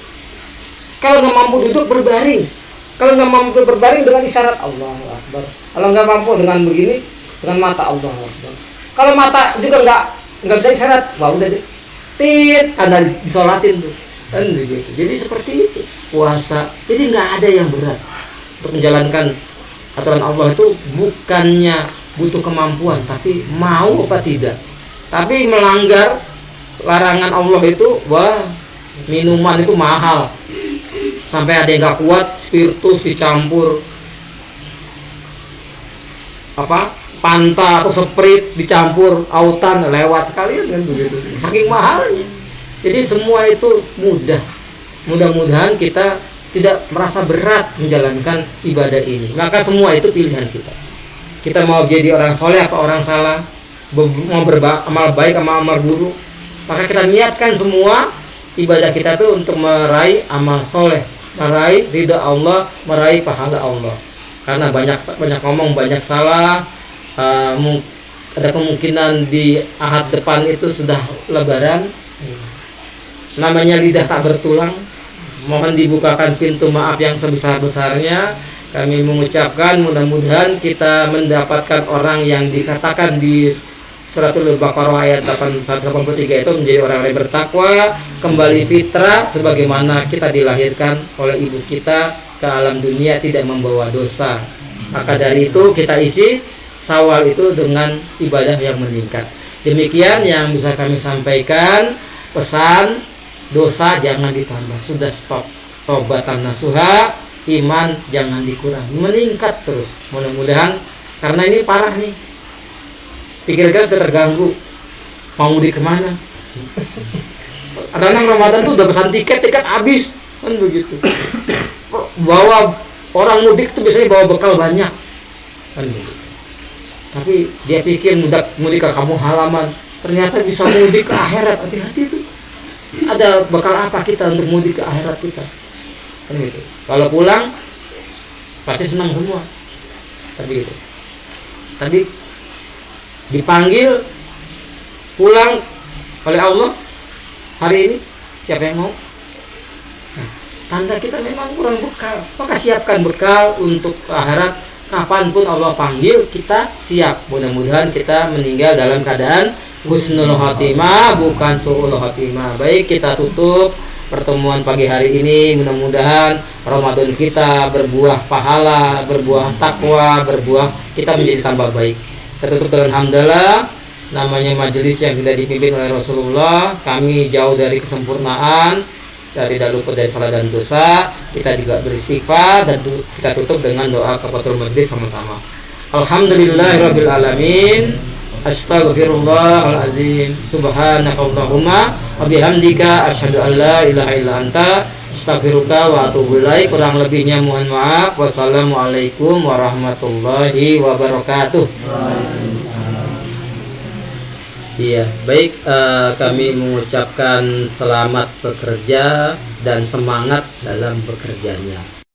Kalau nggak mampu duduk, berbaring. Kalau nggak mampu berbaring dengan isyarat Allahu Akbar. Kalau nggak mampu dengan begini, dengan mata Allahu Akbar. Kalau mata juga nggak bisa isyarat, wah udah deh. Anda disolatin tuh. Kan begitu. Jadi seperti itu puasa. Jadi nggak ada yang berat untuk menjalankan aturan Allah itu. Bukannya butuh kemampuan, tapi mau apa tidak. Tapi melanggar larangan Allah itu, wah minuman itu mahal. Sampai ada yang nggak kuat, spiritus dicampur Fanta atau Sprite dicampur autan, lewat sekalian kan begitu. Saking mahalnya. Jadi semua itu mudah. Mudah-mudahan kita tidak merasa berat menjalankan ibadah ini. Maka semua itu pilihan kita. Kita mau jadi orang soleh apa orang salah, mau beramal baik sama amal buruk, maka kita niatkan semua ibadah kita tuh untuk meraih amal soleh, meraih ridha Allah, meraih pahala Allah. Karena banyak ngomong, banyak salah. Ada kemungkinan di Ahad depan itu sudah Lebaran. Namanya lidah tak bertulang. Mohon dibukakan pintu maaf yang sebesar-besarnya. Kami mengucapkan mudah-mudahan kita mendapatkan orang yang dikatakan di Suratul Baqarah ayat 183 itu menjadi orang yang bertakwa, kembali fitrah sebagaimana kita dilahirkan oleh ibu kita ke alam dunia tidak membawa dosa. Maka dari itu kita isi Syawal itu dengan ibadah yang meningkat. Demikian yang bisa kami sampaikan. Pesan, dosa jangan ditambah, sudah stop. Taubatan nasuha, iman jangan dikurangi, meningkat terus. Mudah-mudahan, karena ini parah nih, pikirkan sudah terganggu, mau mudik kemana? Kadang Ramadan tuh udah pesan tiket habis, Kan begitu. Bawa orang mudik itu biasanya bawa bekal banyak. Kan begitu. Tapi dia pikir mudik ke kampung halaman, ternyata bisa mudik ke akhirat. Hati-hati itu. Ada bekal apa kita untuk mudik ke akhirat kita? Kan gitu. Kalau pulang pasti senang semua. Tadi gitu. Tadi dipanggil pulang oleh Allah hari ini, siapa yang mau? Nah, tanda kita memang kurang bekal. Maka siapkan bekal untuk akhirat. Kapanpun Allah panggil, kita siap. Mudah-mudahan kita meninggal dalam keadaan husnul khotimah, bukan su'ul khotimah. Baik, kita tutup pertemuan pagi hari ini. Mudah-mudahan Ramadan kita berbuah pahala, berbuah takwa, berbuah kita menjadi tambah baik. Kita tutup dengan hamdalah. Namanya majelis yang tidak dipimpin oleh Rasulullah. Kami jauh dari kesempurnaan, tidak luput dari salah dan dosa. Kita juga beristighfar dan kita tutup dengan doa kafaratul majlis sama-sama. Alhamdulillahirabbil alamin. Astaghfirullahalazim. Subhanakallahumma wa bihamdika asyhadu an la ilaha illa anta astaghfiruka wa atubu ilaik. Kurang lebihnya mohon maaf. Wassalamualaikum warahmatullahi wabarakatuh. Iya, baik, kami mengucapkan selamat bekerja dan semangat dalam bekerjanya.